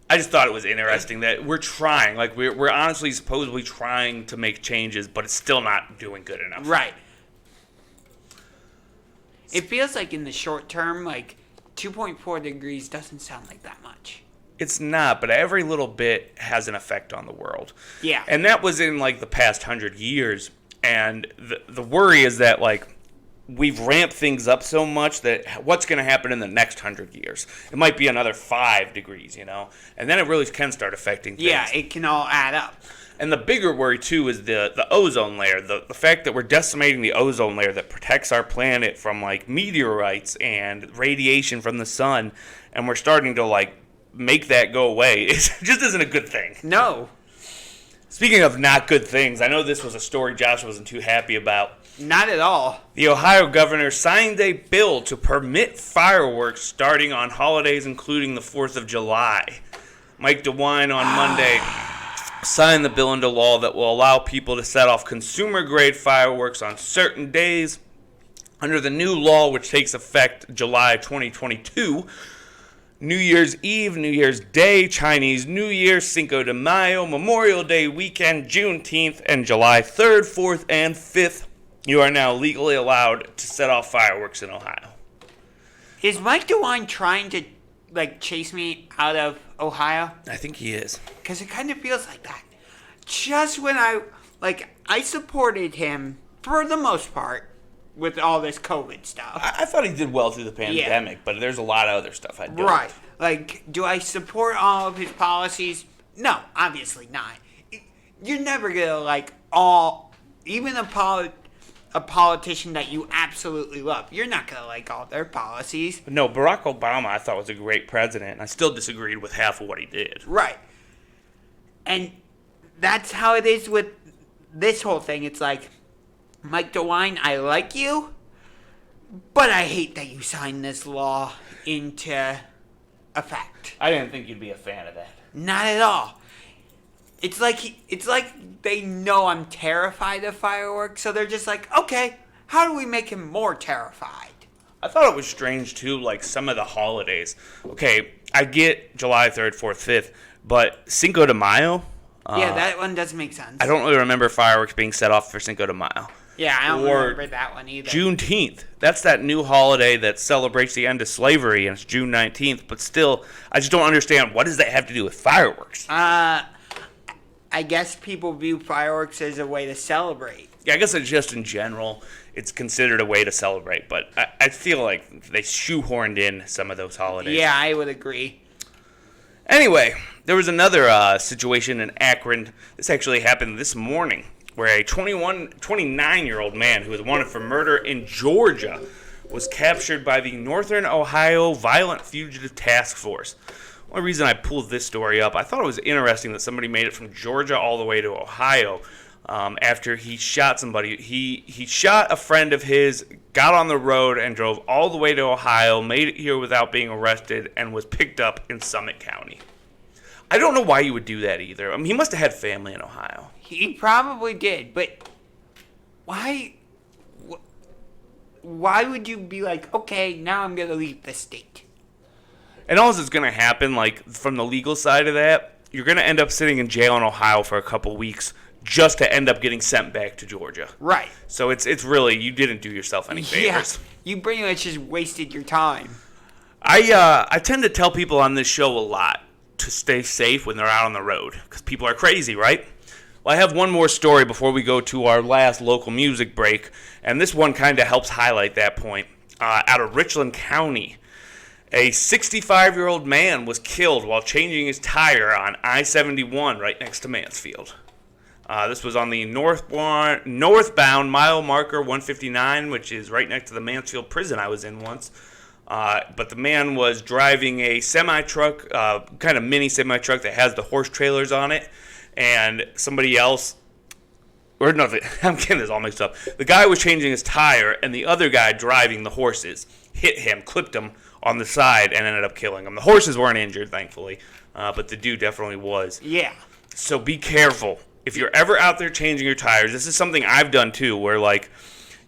I just thought it was interesting that we're trying. Like, we're honestly supposedly trying to make changes, but it's still not doing good enough. Right. It feels like in the short term, like 2.4 degrees doesn't sound like that much. It's not, but every little bit has an effect on the world. Yeah. And that was in, like, the past 100 years. And the worry is that, like, we've ramped things up so much that what's going to happen in the next 100 years? It might be another 5 degrees, and then it really can start affecting things. Yeah, it can all add up. And the bigger worry, too, is the ozone layer, the fact that we're decimating the ozone layer that protects our planet from, like, meteorites and radiation from the sun, and we're starting to, like, make that go away. It just isn't a good thing. No. Speaking of not good things, I know this was a story Josh wasn't too happy about. Not at all. The Ohio governor signed a bill to permit fireworks starting on holidays, including the 4th of July. Mike DeWine on Monday signed the bill into law that will allow people to set off consumer-grade fireworks on certain days. Under the new law, which takes effect July 2022, New Year's Eve, New Year's Day, Chinese New Year, Cinco de Mayo, Memorial Day weekend, Juneteenth, and July 3rd, 4th, and 5th, you are now legally allowed to set off fireworks in Ohio. Is Mike DeWine trying to, like, chase me out of Ohio? I think he is. Because it kind of feels like that. Just when I supported him, for the most part, with all this COVID stuff. I thought he did well through the pandemic, but there's a lot of other stuff I don't. Right. Like, do I support all of his policies? No, obviously not. You're never going to, even a politician that you absolutely love, you're not going to like all their policies. No, Barack Obama I thought was a great president, and I still disagreed with half of what he did. Right. And that's how it is with this whole thing. It's like, Mike DeWine, I like you, But I hate that you signed this law into effect. I didn't think you'd be a fan of that. Not at all. It's like they know I'm terrified of fireworks, so they're just like, okay, how do we make him more terrified? I thought it was strange, too, like some of the holidays. Okay, I get July 3rd, 4th, 5th, but Cinco de Mayo? Yeah, that one does make sense. I don't really remember fireworks being set off for Cinco de Mayo. Yeah, I don't remember that one either. Juneteenth. That's that new holiday that celebrates the end of slavery, and it's June 19th. But still, I just don't understand. What does that have to do with fireworks? I guess people view fireworks as a way to celebrate. Yeah, I guess it's just in general, it's considered a way to celebrate. But I feel like they shoehorned in some of those holidays. Yeah, I would agree. Anyway, there was another situation in Akron. This actually happened this morning, where a 29-year-old man who was wanted for murder in Georgia was captured by the Northern Ohio Violent Fugitive Task Force. One reason I pulled this story up, I thought it was interesting that somebody made it from Georgia all the way to Ohio after he shot somebody. He shot a friend of his, got on the road, and drove all the way to Ohio, made it here without being arrested, and was picked up in Summit County. I don't know why you would do that either. I mean, he must have had family in Ohio. He probably did, but why would you be like, okay, now I'm going to leave the state? And all that's going to happen, like, from the legal side of that, you're going to end up sitting in jail in Ohio for a couple weeks just to end up getting sent back to Georgia. Right. So it's really, you didn't do yourself any favors. Yeah, you pretty much just wasted your time. I tend to tell people on this show a lot to stay safe when they're out on the road, because people are crazy, right? Well, I have one more story before we go to our last local music break, and this one kind of helps highlight that point. Out of Richland County, a 65-year-old man was killed while changing his tire on I-71 right next to Mansfield. This was on the northbound mile marker 159, which is right next to the Mansfield prison I was in once. But the man was driving a semi-truck, kind of mini semi-truck that has the horse trailers on it, and somebody else, or no, I'm getting this all mixed up. The guy was changing his tire, and the other guy driving the horses hit him, clipped him on the side, and ended up killing him. The horses weren't injured, thankfully, but the dude definitely was. Yeah. So be careful. If you're ever out there changing your tires, this is something I've done too, where like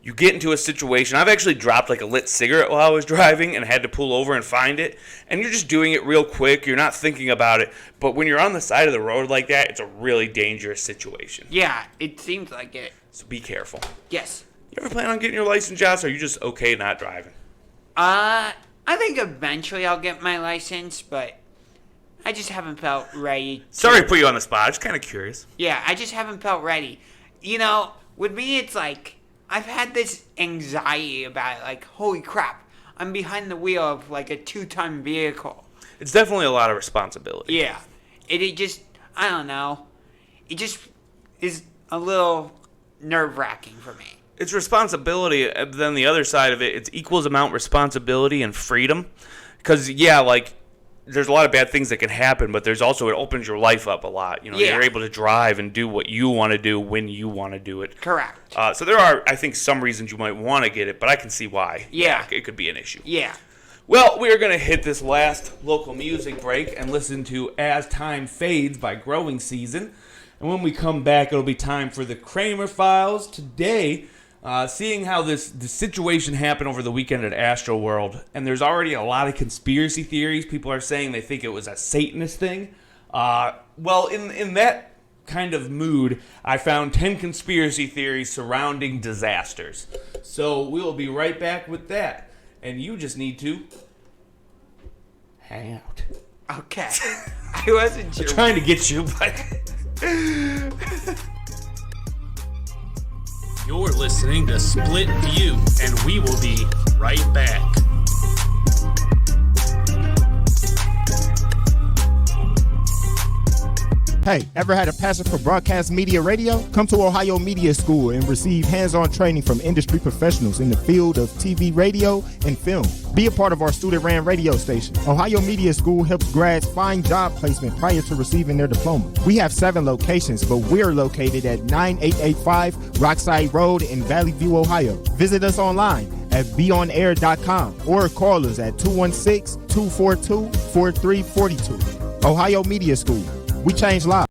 you get into a situation. I've actually dropped like a lit cigarette while I was driving and had to pull over and find it. And you're just doing it real quick. You're not thinking about it. But when you're on the side of the road like that, it's a really dangerous situation. Yeah, it seems like it. So be careful. Yes. You ever plan on getting your license, Josh, or are you just okay not driving? I think eventually I'll get my license, but I just haven't felt ready. Sorry to put you on the spot. I'm just kind of curious. Yeah, I just haven't felt ready. You know, with me, it's like I've had this anxiety about it. Like, holy crap, I'm behind the wheel of like a 2-ton vehicle. It's definitely a lot of responsibility. Yeah. It just, I don't know. It just is a little nerve-wracking for me. It's responsibility, but then the other side of it, it's equals amount responsibility and freedom. Because, yeah, like, there's a lot of bad things that can happen, but there's also, it opens your life up a lot. You know, yeah. You're able to drive and do what you want to do when you want to do it. Correct. So there are, I think, some reasons you might want to get it, but I can see why. Yeah. It could be an issue. Yeah. Well, we are going to hit this last local music break and listen to As Time Fades by Growing Season. And when we come back, it'll be time for the Kramer Files. Today, seeing how the situation happened over the weekend at Astral World, and there's already a lot of conspiracy theories. People are saying they think it was a Satanist thing. Well, in that kind of mood, I found 10 conspiracy theories surrounding disasters. So we will be right back with that. And you just need to hang out. Okay. I wasn't sure. I'm trying to get you, but... You're listening to Split View, and we will be right back. Hey, ever had a passion for broadcast media radio? Come to Ohio Media School and receive hands-on training from industry professionals in the field of TV, radio, and film. Be a part of our student-ran radio station. Ohio Media School helps grads find job placement prior to receiving their diploma. We have 7 locations, but we're located at 9885 Rockside Road in Valley View, Ohio. Visit us online at beonair.com or call us at 216-242-4342. Ohio Media School. We change lives.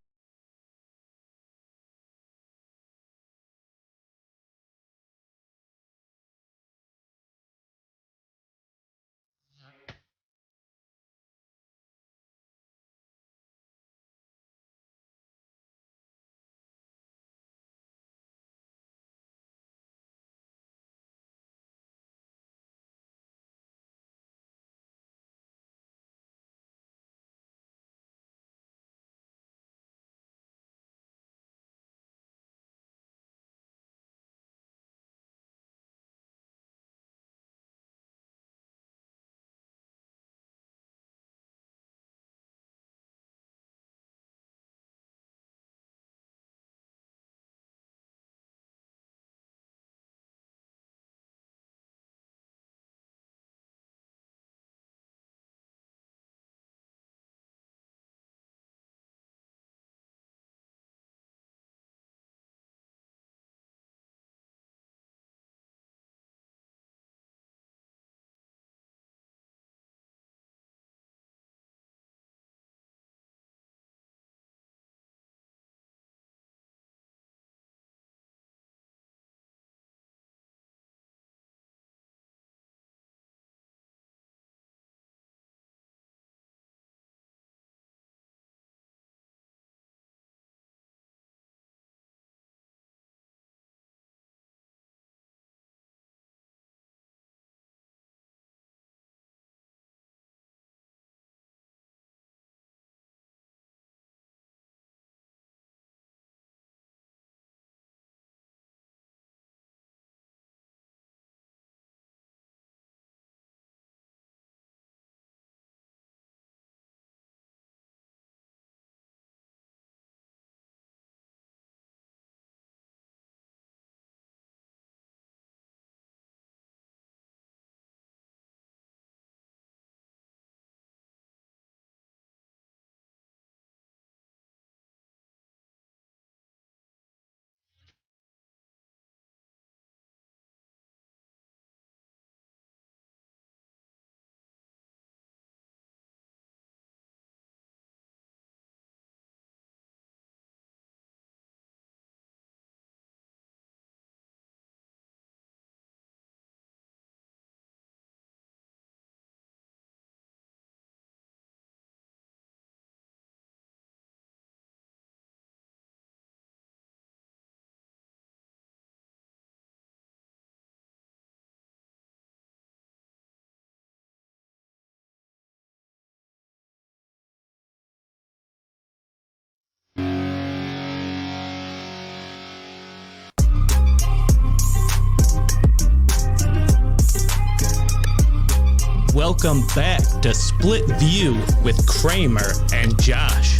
Welcome back to Split View with Kramer and Josh.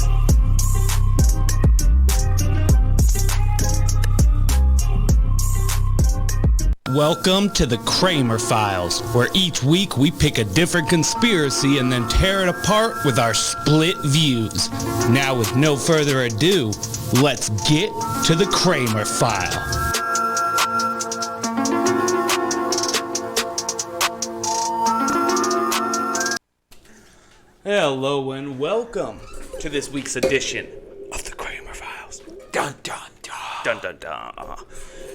Welcome to the Kramer Files, where each week we pick a different conspiracy and then tear it apart with our split views. Now, with no further ado, let's get to the Kramer File. Hello and welcome to this week's edition of the Kramer Files. Dun dun dun. Dun dun dun.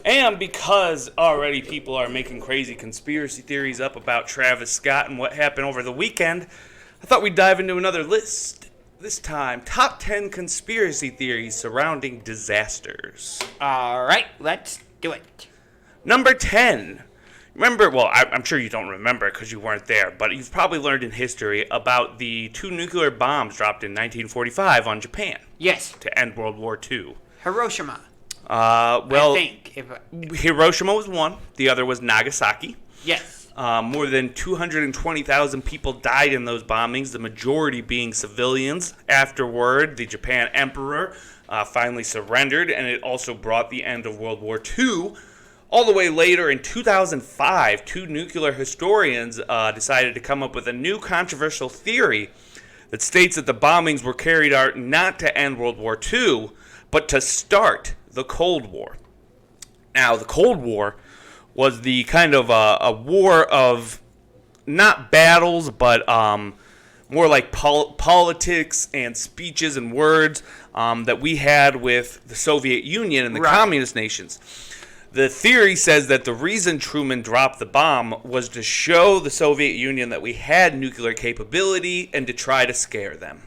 And because already people are making crazy conspiracy theories up about Travis Scott and what happened over the weekend, I thought we'd dive into another list. This time, top 10 conspiracy theories surrounding disasters. All right, let's do it. Number 10. Remember, well, I'm sure you don't remember because you weren't there, but you've probably learned in history about the 2 nuclear bombs dropped in 1945 on Japan. Yes. To end World War II. Hiroshima. Well, I think. Hiroshima was one. The other was Nagasaki. Yes. More than 220,000 people died in those bombings, the majority being civilians. Afterward, the Japan emperor finally surrendered, and it also brought the end of World War II. All the way later, in 2005, 2 nuclear historians decided to come up with a new controversial theory that states that the bombings were carried out not to end World War II, but to start the Cold War. Now, the Cold War was the kind of a war of not battles, but more like politics and speeches and words that we had with the Soviet Union and the communist nations. The theory says that the reason Truman dropped the bomb was to show the Soviet Union that we had nuclear capability and to try to scare them.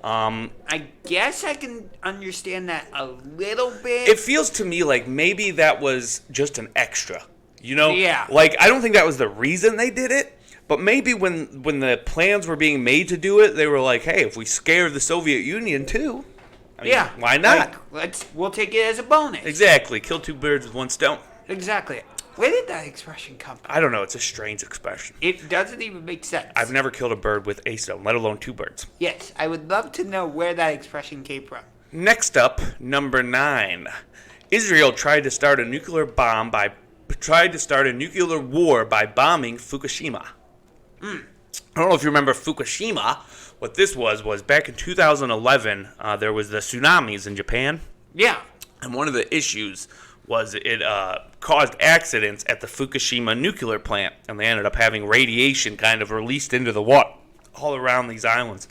I guess I can understand that a little bit. It feels to me like maybe that was just an extra, you know? Yeah. Like, I don't think that was the reason they did it, but maybe when the plans were being made to do it, they were like, hey, if we scare the Soviet Union too, I mean, why not? Like, we'll take it as a bonus. Exactly. Kill two birds with one stone. Exactly. Where did that expression come from? I don't know. It's a strange expression. It doesn't even make sense. I've never killed a bird with a stone, let alone two birds. Yes, I would love to know where that expression came from. Next up, number 9. Israel tried to start a nuclear war by bombing Fukushima. I don't know if you remember Fukushima. What this was back in 2011, there was the tsunamis in Japan. Yeah. And one of the issues was it caused accidents at the Fukushima nuclear plant, and they ended up having radiation kind of released into the water all around these islands.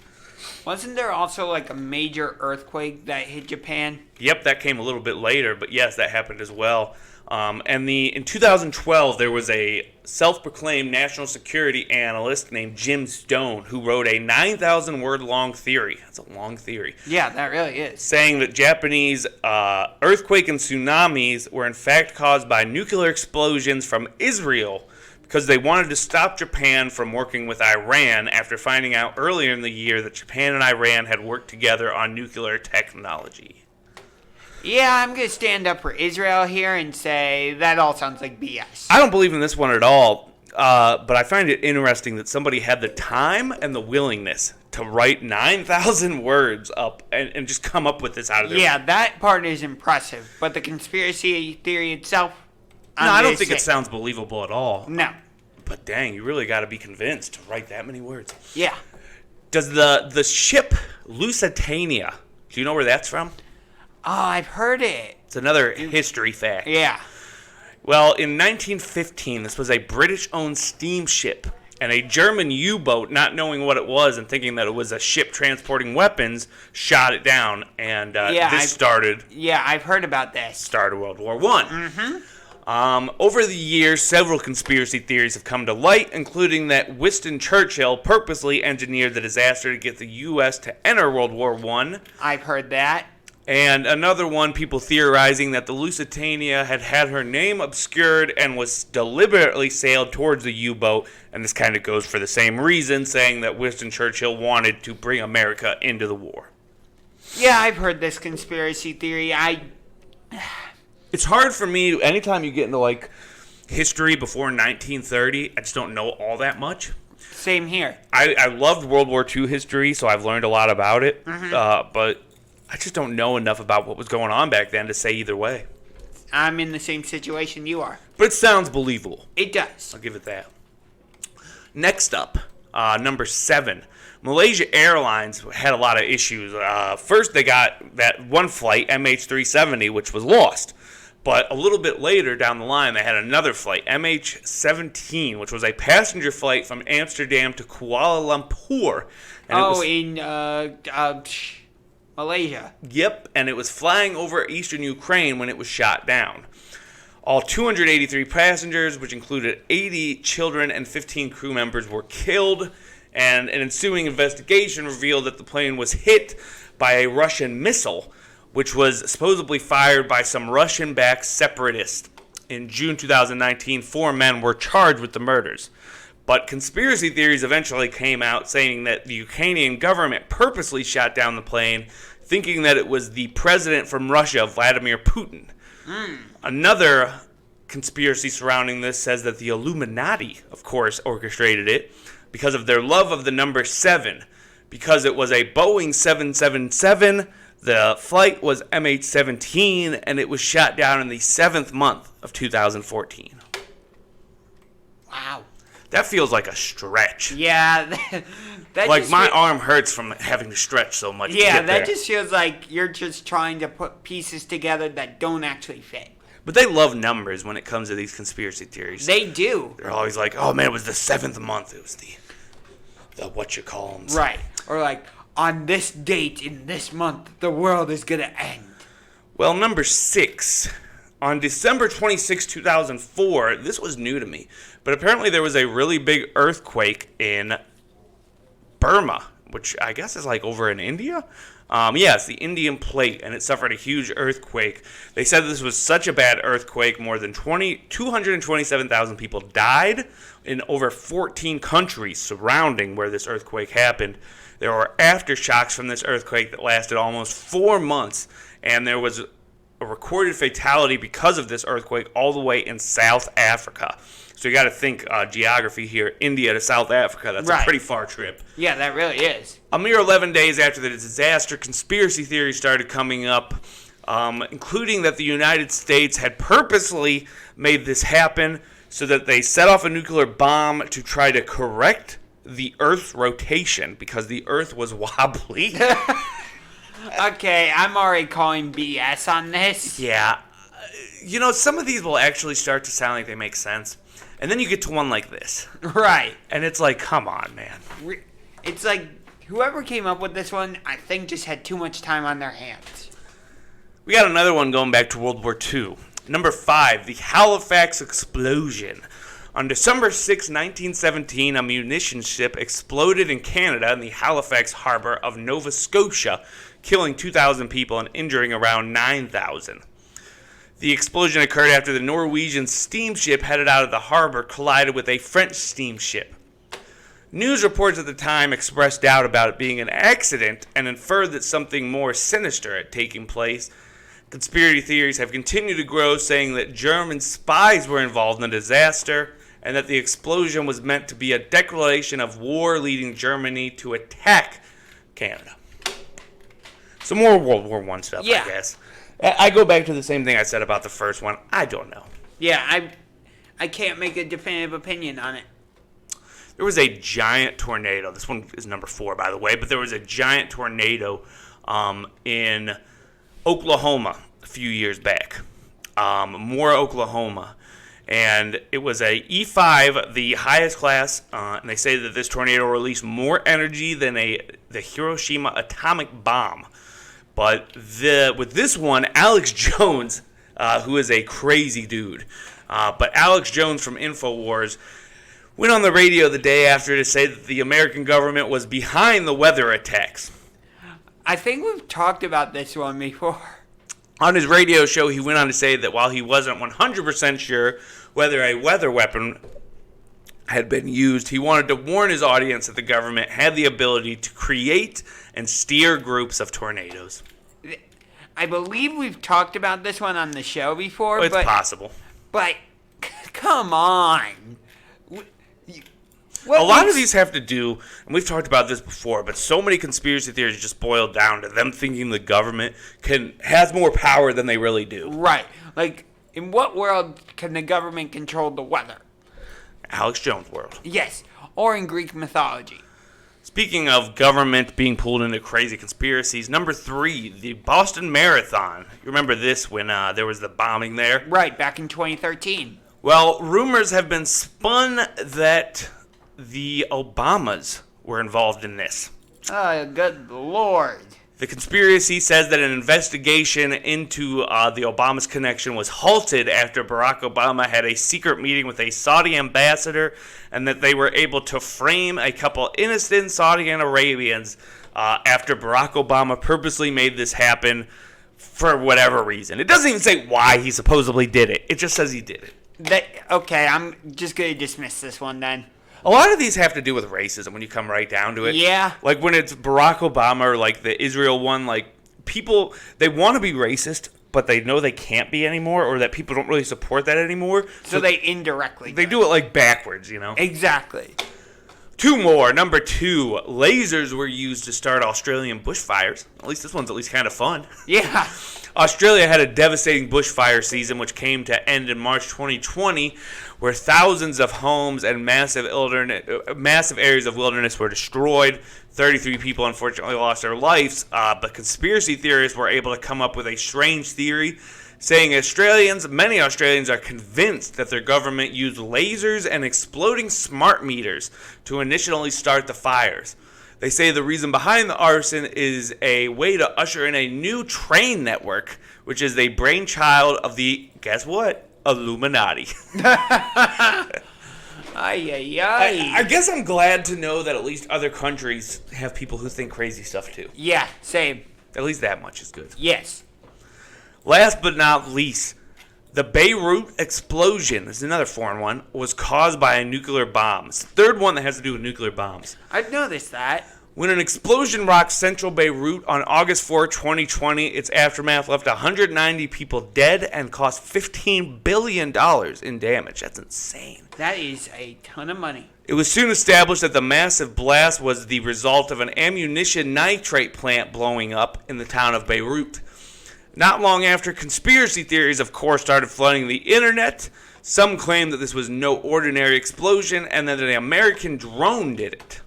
Wasn't there also like a major earthquake that hit Japan? Yep, that came a little bit later, but yes, that happened as well. In 2012, there was a self-proclaimed national security analyst named Jim Stone who wrote a 9,000-word long theory. That's a long theory. Yeah, that really is. Saying that Japanese earthquake and tsunamis were in fact caused by nuclear explosions from Israel because they wanted to stop Japan from working with Iran after finding out earlier in the year that Japan and Iran had worked together on nuclear technology. Yeah, I'm going to stand up for Israel here and say that all sounds like BS. I don't believe in this one at all, but I find it interesting that somebody had the time and the willingness to write 9,000 words up and just come up with this out of their... Yeah, that part is impressive, but the conspiracy theory itself... I don't think it sounds believable at all. No. But dang, you really got to be convinced to write that many words. Yeah. Does the ship Lusitania, do you know where that's from? Oh, I've heard it. It's another history fact. Yeah. Well, in 1915, this was a British-owned steamship, and a German U-boat, not knowing what it was and thinking that it was a ship transporting weapons, shot it down, and started... Yeah, I've heard about this. Started World War I. Mm-hmm. Over the years, several conspiracy theories have come to light, including that Winston Churchill purposely engineered the disaster to get the U.S. to enter World War I. I've heard that. And another one, people theorizing that the Lusitania had her name obscured and was deliberately sailed towards the U-boat. And this kind of goes for the same reason, saying that Winston Churchill wanted to bring America into the war. Yeah, I've heard this conspiracy theory. It's hard for me, anytime you get into, like, history before 1930, I just don't know all that much. Same here. I loved World War II history, so I've learned a lot about it. Mm-hmm. But I just don't know enough about what was going on back then to say either way. I'm in the same situation you are. But it sounds believable. It does. I'll give it that. Next up, number 7. Malaysia Airlines had a lot of issues. First, they got that one flight, MH370, which was lost. But a little bit later down the line, they had another flight, MH17, which was a passenger flight from Amsterdam to Kuala Lumpur. And in Malaysia. Yep, and it was flying over eastern Ukraine when it was shot down. All 283 passengers, which included 80 children and 15 crew members, were killed, and an ensuing investigation revealed that the plane was hit by a Russian missile, which was supposedly fired by some Russian-backed separatists. In June 2019, 4 men were charged with the murders. But conspiracy theories eventually came out saying that the Ukrainian government purposely shot down the plane, thinking that it was the president from Russia, Vladimir Putin. Another conspiracy surrounding this says that the Illuminati, of course, orchestrated it because of their love of the number 7. Because it was a Boeing 777, the flight was MH17, and it was shot down in the 7th month of 2014. Wow. That feels like a stretch. Yeah. That like my arm hurts from having to stretch so much. Yeah, to get that there. just feels like you're just trying to put pieces together that don't actually fit. But they love numbers when it comes to these conspiracy theories. They do. They're always like, oh man, it was the 7th month. It was the what-you-call-ems. Right. Or like, on this date in this month, the world is going to end. Well, number 6. On December 26, 2004, this was new to me, but apparently there was a really big earthquake in Burma, which I guess is like over in India. It's the Indian plate, and it suffered a huge earthquake. They said this was such a bad earthquake, more than 227,000 people died in over 14 countries surrounding where this earthquake happened. There were aftershocks from this earthquake that lasted almost 4 months, and there was a recorded fatality because of this earthquake all the way in South Africa. So you got to think geography here, India to South Africa. That's a pretty far trip. Yeah, that really is. A mere 11 days after the disaster, conspiracy theories started coming up, including that the United States had purposely made this happen so that they set off a nuclear bomb to try to correct the Earth's rotation because the Earth was wobbly. Okay, I'm already calling BS on this. Yeah. Some of these will actually start to sound like they make sense. And then you get to one like this. Right. And it's like, come on, man. It's like, whoever came up with this one, I think just had too much time on their hands. We got another one going back to World War II. Number 5, the Halifax Explosion. On December 6, 1917, a munitions ship exploded in Canada in the Halifax harbor of Nova Scotia, killing 2,000 people and injuring around 9,000. The explosion occurred after the Norwegian steamship headed out of the harbor collided with a French steamship. News reports at the time expressed doubt about it being an accident and inferred that something more sinister had taken place. Conspiracy theories have continued to grow, saying that German spies were involved in the disaster and that the explosion was meant to be a declaration of war, leading Germany to attack Canada. Some more World War I stuff, I guess. I go back to the same thing I said about the first one. I don't know. Yeah, I can't make a definitive opinion on it. There was a giant tornado. This one is number 4, by the way. But there was a giant tornado in Oklahoma a few years back. Moore, Oklahoma. And it was a E5, the highest class. And they say that this tornado released more energy than the Hiroshima atomic bomb. But with this one, Alex Jones, who is a crazy dude, but Alex Jones from InfoWars went on the radio the day after to say that the American government was behind the weather attacks. I think we've talked about this one before. On his radio show, he went on to say that while he wasn't 100% sure whether a weather weapon had been used, he wanted to warn his audience that the government had the ability to create and steer groups of tornadoes. I believe we've talked about this one on the show before. It's possible. But, come on. A lot of these have to do, and we've talked about this before, but so many conspiracy theories just boil down to them thinking the government has more power than they really do. Right. Like, in what world can the government control the weather? Alex Jones' world. Yes, or in Greek mythology. Speaking of government being pulled into crazy conspiracies, number 3, the Boston Marathon. You remember this when there was the bombing there? Right, back in 2013. Well, rumors have been spun that the Obamas were involved in this. Oh, good Lord. The conspiracy says that an investigation into the Obama's connection was halted after Barack Obama had a secret meeting with a Saudi ambassador, and that they were able to frame a couple innocent Saudi Arabians after Barack Obama purposely made this happen for whatever reason. It doesn't even say why he supposedly did it. It just says he did it. Okay, I'm just going to dismiss this one then. A lot of these have to do with racism when you come right down to it. Yeah. Like when it's Barack Obama or like the Israel one, like people, they want to be racist, but they know they can't be anymore, or that people don't really support that anymore. So they indirectly do it like backwards, you know? Exactly. 2 more. Number 2, lasers were used to start Australian bushfires. At least this one's at least kind of fun. Yeah. Australia had a devastating bushfire season, which came to end in March 2020, where thousands of homes and massive areas of wilderness were destroyed. 33 people unfortunately lost their lives, but conspiracy theorists were able to come up with a strange theory saying many Australians are convinced that their government used lasers and exploding smart meters to initially start the fires. They say the reason behind the arson is a way to usher in a new train network, which is the brainchild of the, guess what, Illuminati. I guess I'm glad to know that at least other countries have people who think crazy stuff too. Yeah, same. At least that much is good. Yes. Last but not least, the Beirut Explosion, this is another foreign one, was caused by a nuclear bomb. It's the third one that has to do with nuclear bombs. I've noticed that. When an explosion rocked central Beirut on August 4, 2020, its aftermath left 190 people dead and cost $15 billion in damage. That's insane. That is a ton of money. It was soon established that the massive blast was the result of an ammunition nitrate plant blowing up in the town of Beirut. Not long after, conspiracy theories, of course, started flooding the internet. Some claim that this was no ordinary explosion and that an American drone did it.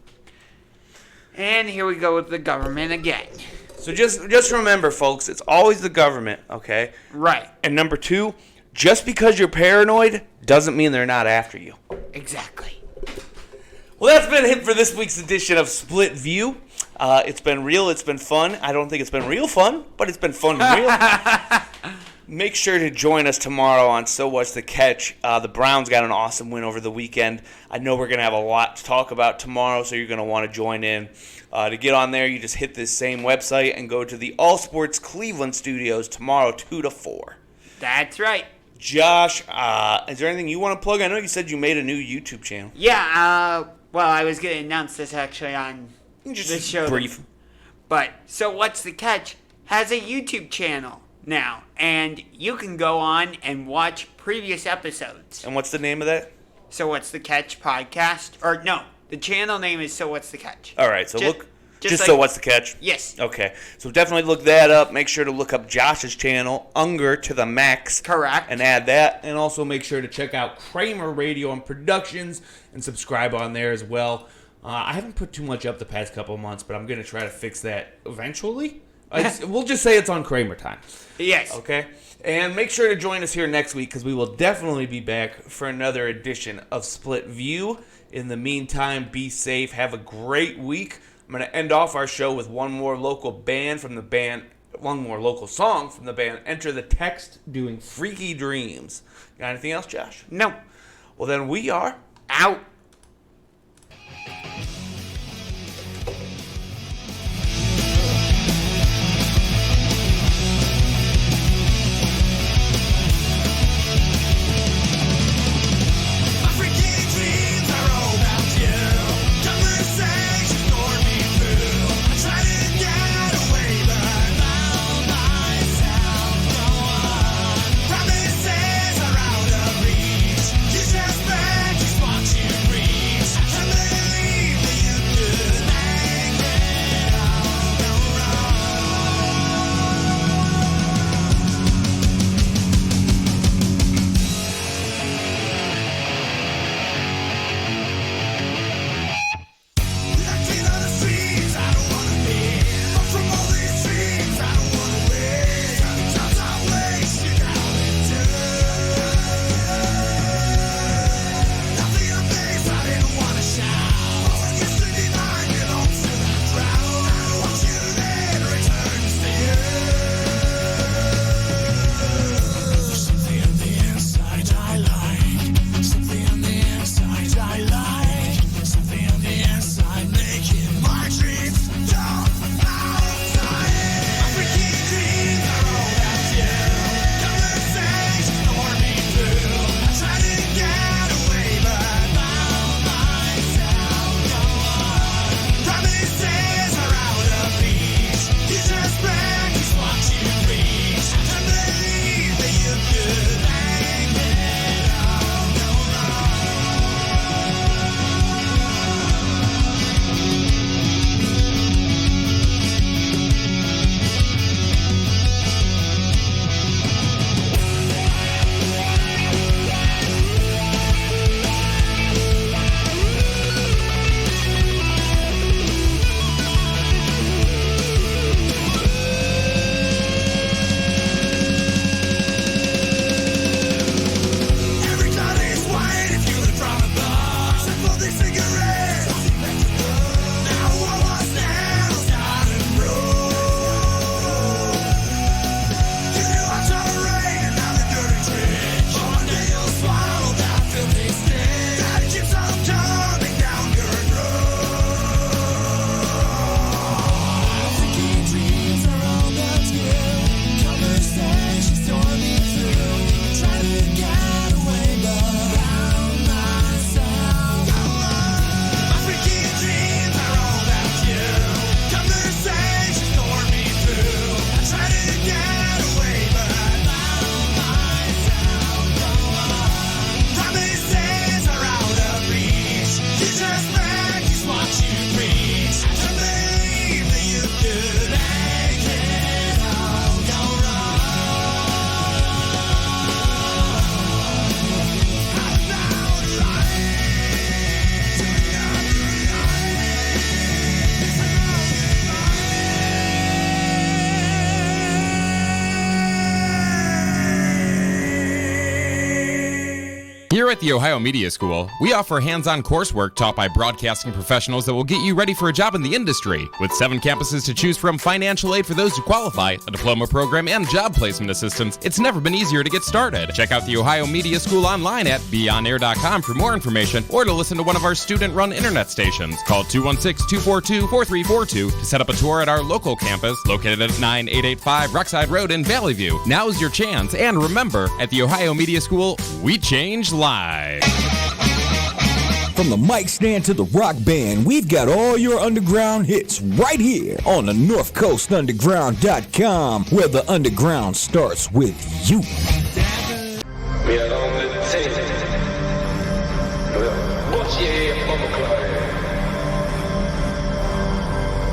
And here we go with the government again. So just remember, folks, it's always the government, okay? Right. And number two, just because you're paranoid doesn't mean they're not after you. Exactly. Well, that's been it for this week's edition of Split View. It's been real. It's been fun. I don't think it's been real fun, but it's been fun and real. Make sure to join us tomorrow on So What's the Catch. The Browns got an awesome win over the weekend. I know we're going to have a lot to talk about tomorrow, so you're going to want to join in. To get on there, you just hit this same website and go to the All Sports Cleveland Studios tomorrow, 2 to 4. That's right. Josh, is there anything you want to plug? I know you said you made a new YouTube channel. Yeah, well, I was going to announce this actually on Just show. brief. But So What's the Catch has a YouTube channel now, and you can go on and watch previous episodes. And what's the name of that? So What's the Catch podcast? Or no, the channel name is So What's the Catch. All right, so just like, So What's the Catch? Yes. Okay, so definitely look that up. Make sure to look up Josh's channel, Unger to the Max. Correct. And add that. And also make sure to check out Kramer Radio and Productions and subscribe on there as well. I haven't put too much up the past couple of months, but I'm going to try to fix that eventually. We'll just say it's on Kramer time. Yes. Okay? And make sure to join us here next week because we will definitely be back for another edition of Split View. In the meantime, be safe. Have a great week. I'm going to end off our show with one more local song from the band Enter the Text doing Freaky Dreams. Got anything else, Josh? No. Well, then we are out. Promises are out of reach. You just bet, just watch you. Here at the Ohio Media School, we offer hands-on coursework taught by broadcasting professionals that will get you ready for a job in the industry. With 7 campuses to choose from, financial aid for those who qualify, a diploma program, and job placement assistance, it's never been easier to get started. Check out the Ohio Media School online at beonair.com for more information or to listen to one of our student-run internet stations. Call 216-242-4342 to set up a tour at our local campus located at 9885 Rockside Road in Valley View. Now's your chance, and remember, at the Ohio Media School, we change live. From the mic stand to the rock band, we've got all your underground hits right here on the NorthCoastUnderground.com, where the underground starts with you. We are on the tape.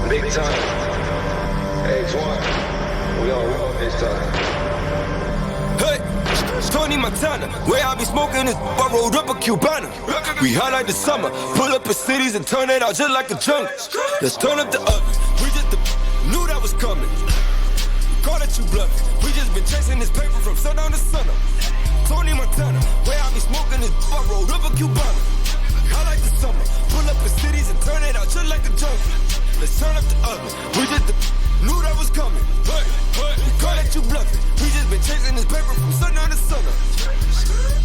Big time. H1. We on road this time. Hey! Tony Montana, where I be smoking this, I rolled up a Cubana. We highlight the summer, pull up in cities and turn it out just like a jungle. Let's turn up the oven, we just knew that was coming. Call it you bluffing, we just been chasing this paper from sundown to sunup. Tony Montana, where I be smoking this, I rolled up a Cubana. Highlight the summer, pull up in cities and turn it out just like a jungle. Let's turn up the oven, we just knew that was coming. Hey, we call it you bluffing, we just been chasing this paper from sundown to sunup.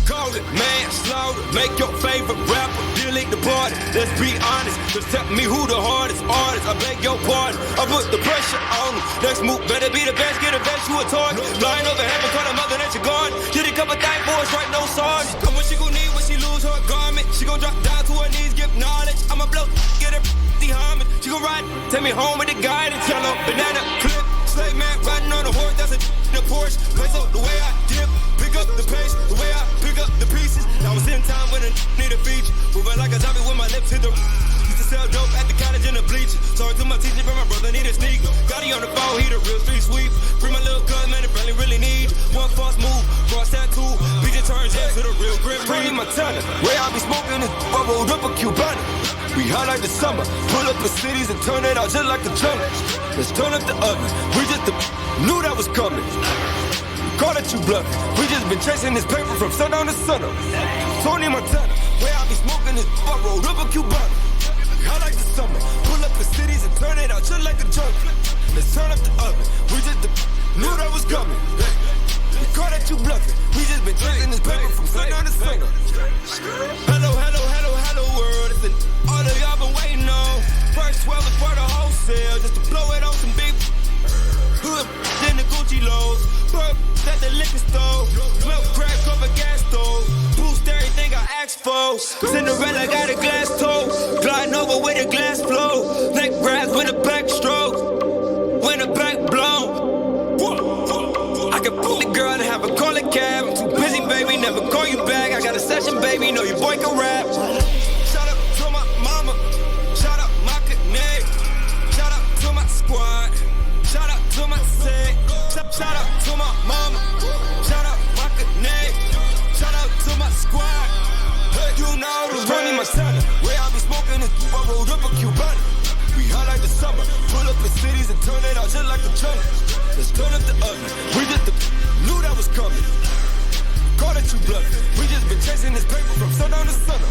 Call it manslaughter, make your favorite rapper delete the party. Let's be honest, just tell me who the hardest artist. I beg your pardon, I put the pressure on them. Next move better be the best, get a best, you a target. Flying over heaven, call a mother nature guard. Get a couple thang boys, right, no sergeant. Come what she gon' need when she lose her garment. She gon' drop down to her knees, give knowledge. I'ma blow, get her the homage. She gon' ride, take me home with the guidance. Yellow banana clip, slave man riding on a horse. That's a Porsche. Place up the way I dip, pick up the pace, the way I pick up the pieces. Now it's in time when I need a feature. Moving like a zombie with my lips hit the. Used to sell dope at the cottage in the bleachers. Sorry to my teacher, but my brother need a sneaker. Got he on the phone, he the real street sweep. Free my little cousin, man, it really need. One false move, cross that tool. We just turn jet to the real grip. Tony Montana, where I be smoking this, I rolled up a Cubana. We highlight the summer, pull up in cities and turn it out just like a jungle. Let's turn up the oven, we just knew that was coming. Call it you bluffing, we just been chasing this paper from sundown to sunup. Tony Montana, where I be smoking this, I rolled up a Cubana. Highlight the summer, pull up in cities and turn it out just like a jungle. Let's turn up the oven, we just knew that was coming. We call that you bluffing, we just been chasing this paper from sundown to sunup. Hello, hello, hello, hello world, it's an order y'all been waiting on. First 12 is for the wholesale, just to blow it on some big hood, then the Gucci lows. Burp at the liquor store, milk crack over gas stove. Boost everything I asked for. Cinderella got a glass toe, gliding over with a glass flow. Neck grabs with a back stroke, when the back blown. I can put the girl and have a call a cab. I'm too busy, baby, never call you back. I got a session, baby, know your boy can rap. Shout out to my mama, shout out my connect, shout out to my squad, shout out to my set, shout out to my mama, shout out my connect, shout out to my squad. Hey, you know the Tony Montana, where I be smoking this, I rolled up a Cubana. We highlight the summer, pull up in cities and turn it out just like a jungle. Let's turn up the oven, we just knew that was coming. Call it you bluffing, we just been chasing this paper from sundown to sunup.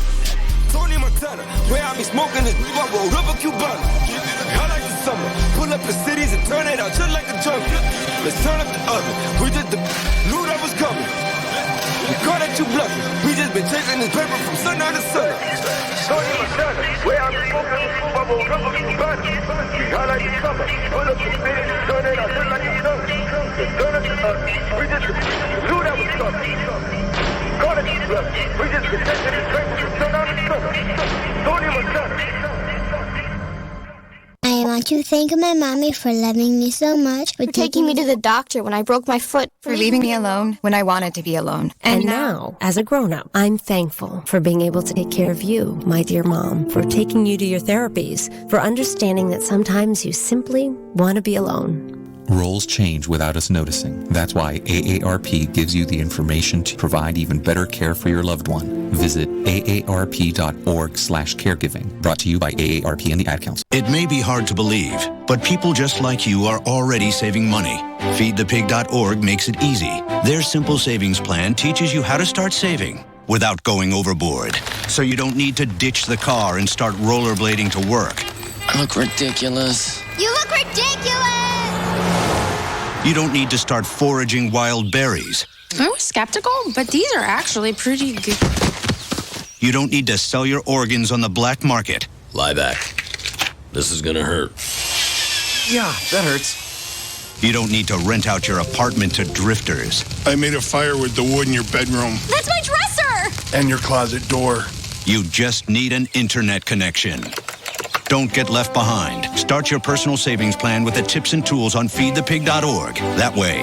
Tony Montana, where I be smoking this, I rolled up a Cubana. Highlight the summer, pull up in cities and turn it out just like a jungle. Let's turn up the oven, we just knew that was coming. We call that you bluffing, we just been chasing this paper from sundown to sunup. Tony Montana, where I be smoking this, I rolled up a Cubana. We highlight the summer, pull up in cities and turn it out just like a jungle. Let's turn up the oven, we just knew that was coming. Call it you bluffing, we just been chasing this paper from sundown to sunup. Tony Montana. I want to thank my mommy for loving me so much, for taking me to the doctor when I broke my foot, for leaving me alone when I wanted to be alone. And now, as a grown-up, I'm thankful for being able to take care of you, my dear mom, for taking you to your therapies, for understanding that sometimes you simply want to be alone. Roles change without us noticing. That's why AARP gives you the information to provide even better care for your loved one. Visit aarp.org/caregiving. Brought to you by AARP and the Ad Council. It may be hard to believe, but people just like you are already saving money. FeedThePig.org makes it easy. Their simple savings plan teaches you how to start saving. without going overboard. So you don't need to ditch the car and start rollerblading to work. I look ridiculous. You look ridiculous! You don't need to start foraging wild berries. I was skeptical, but these are actually pretty good. You don't need to sell your organs on the black market. Lie back. This is gonna hurt. Yeah, that hurts. You don't need to rent out your apartment to drifters. I made a fire with the wood in your bedroom. That's my dresser! And your closet door. You just need an internet connection. Don't get left behind. Start your personal savings plan with the tips and tools on feedthepig.org. That way,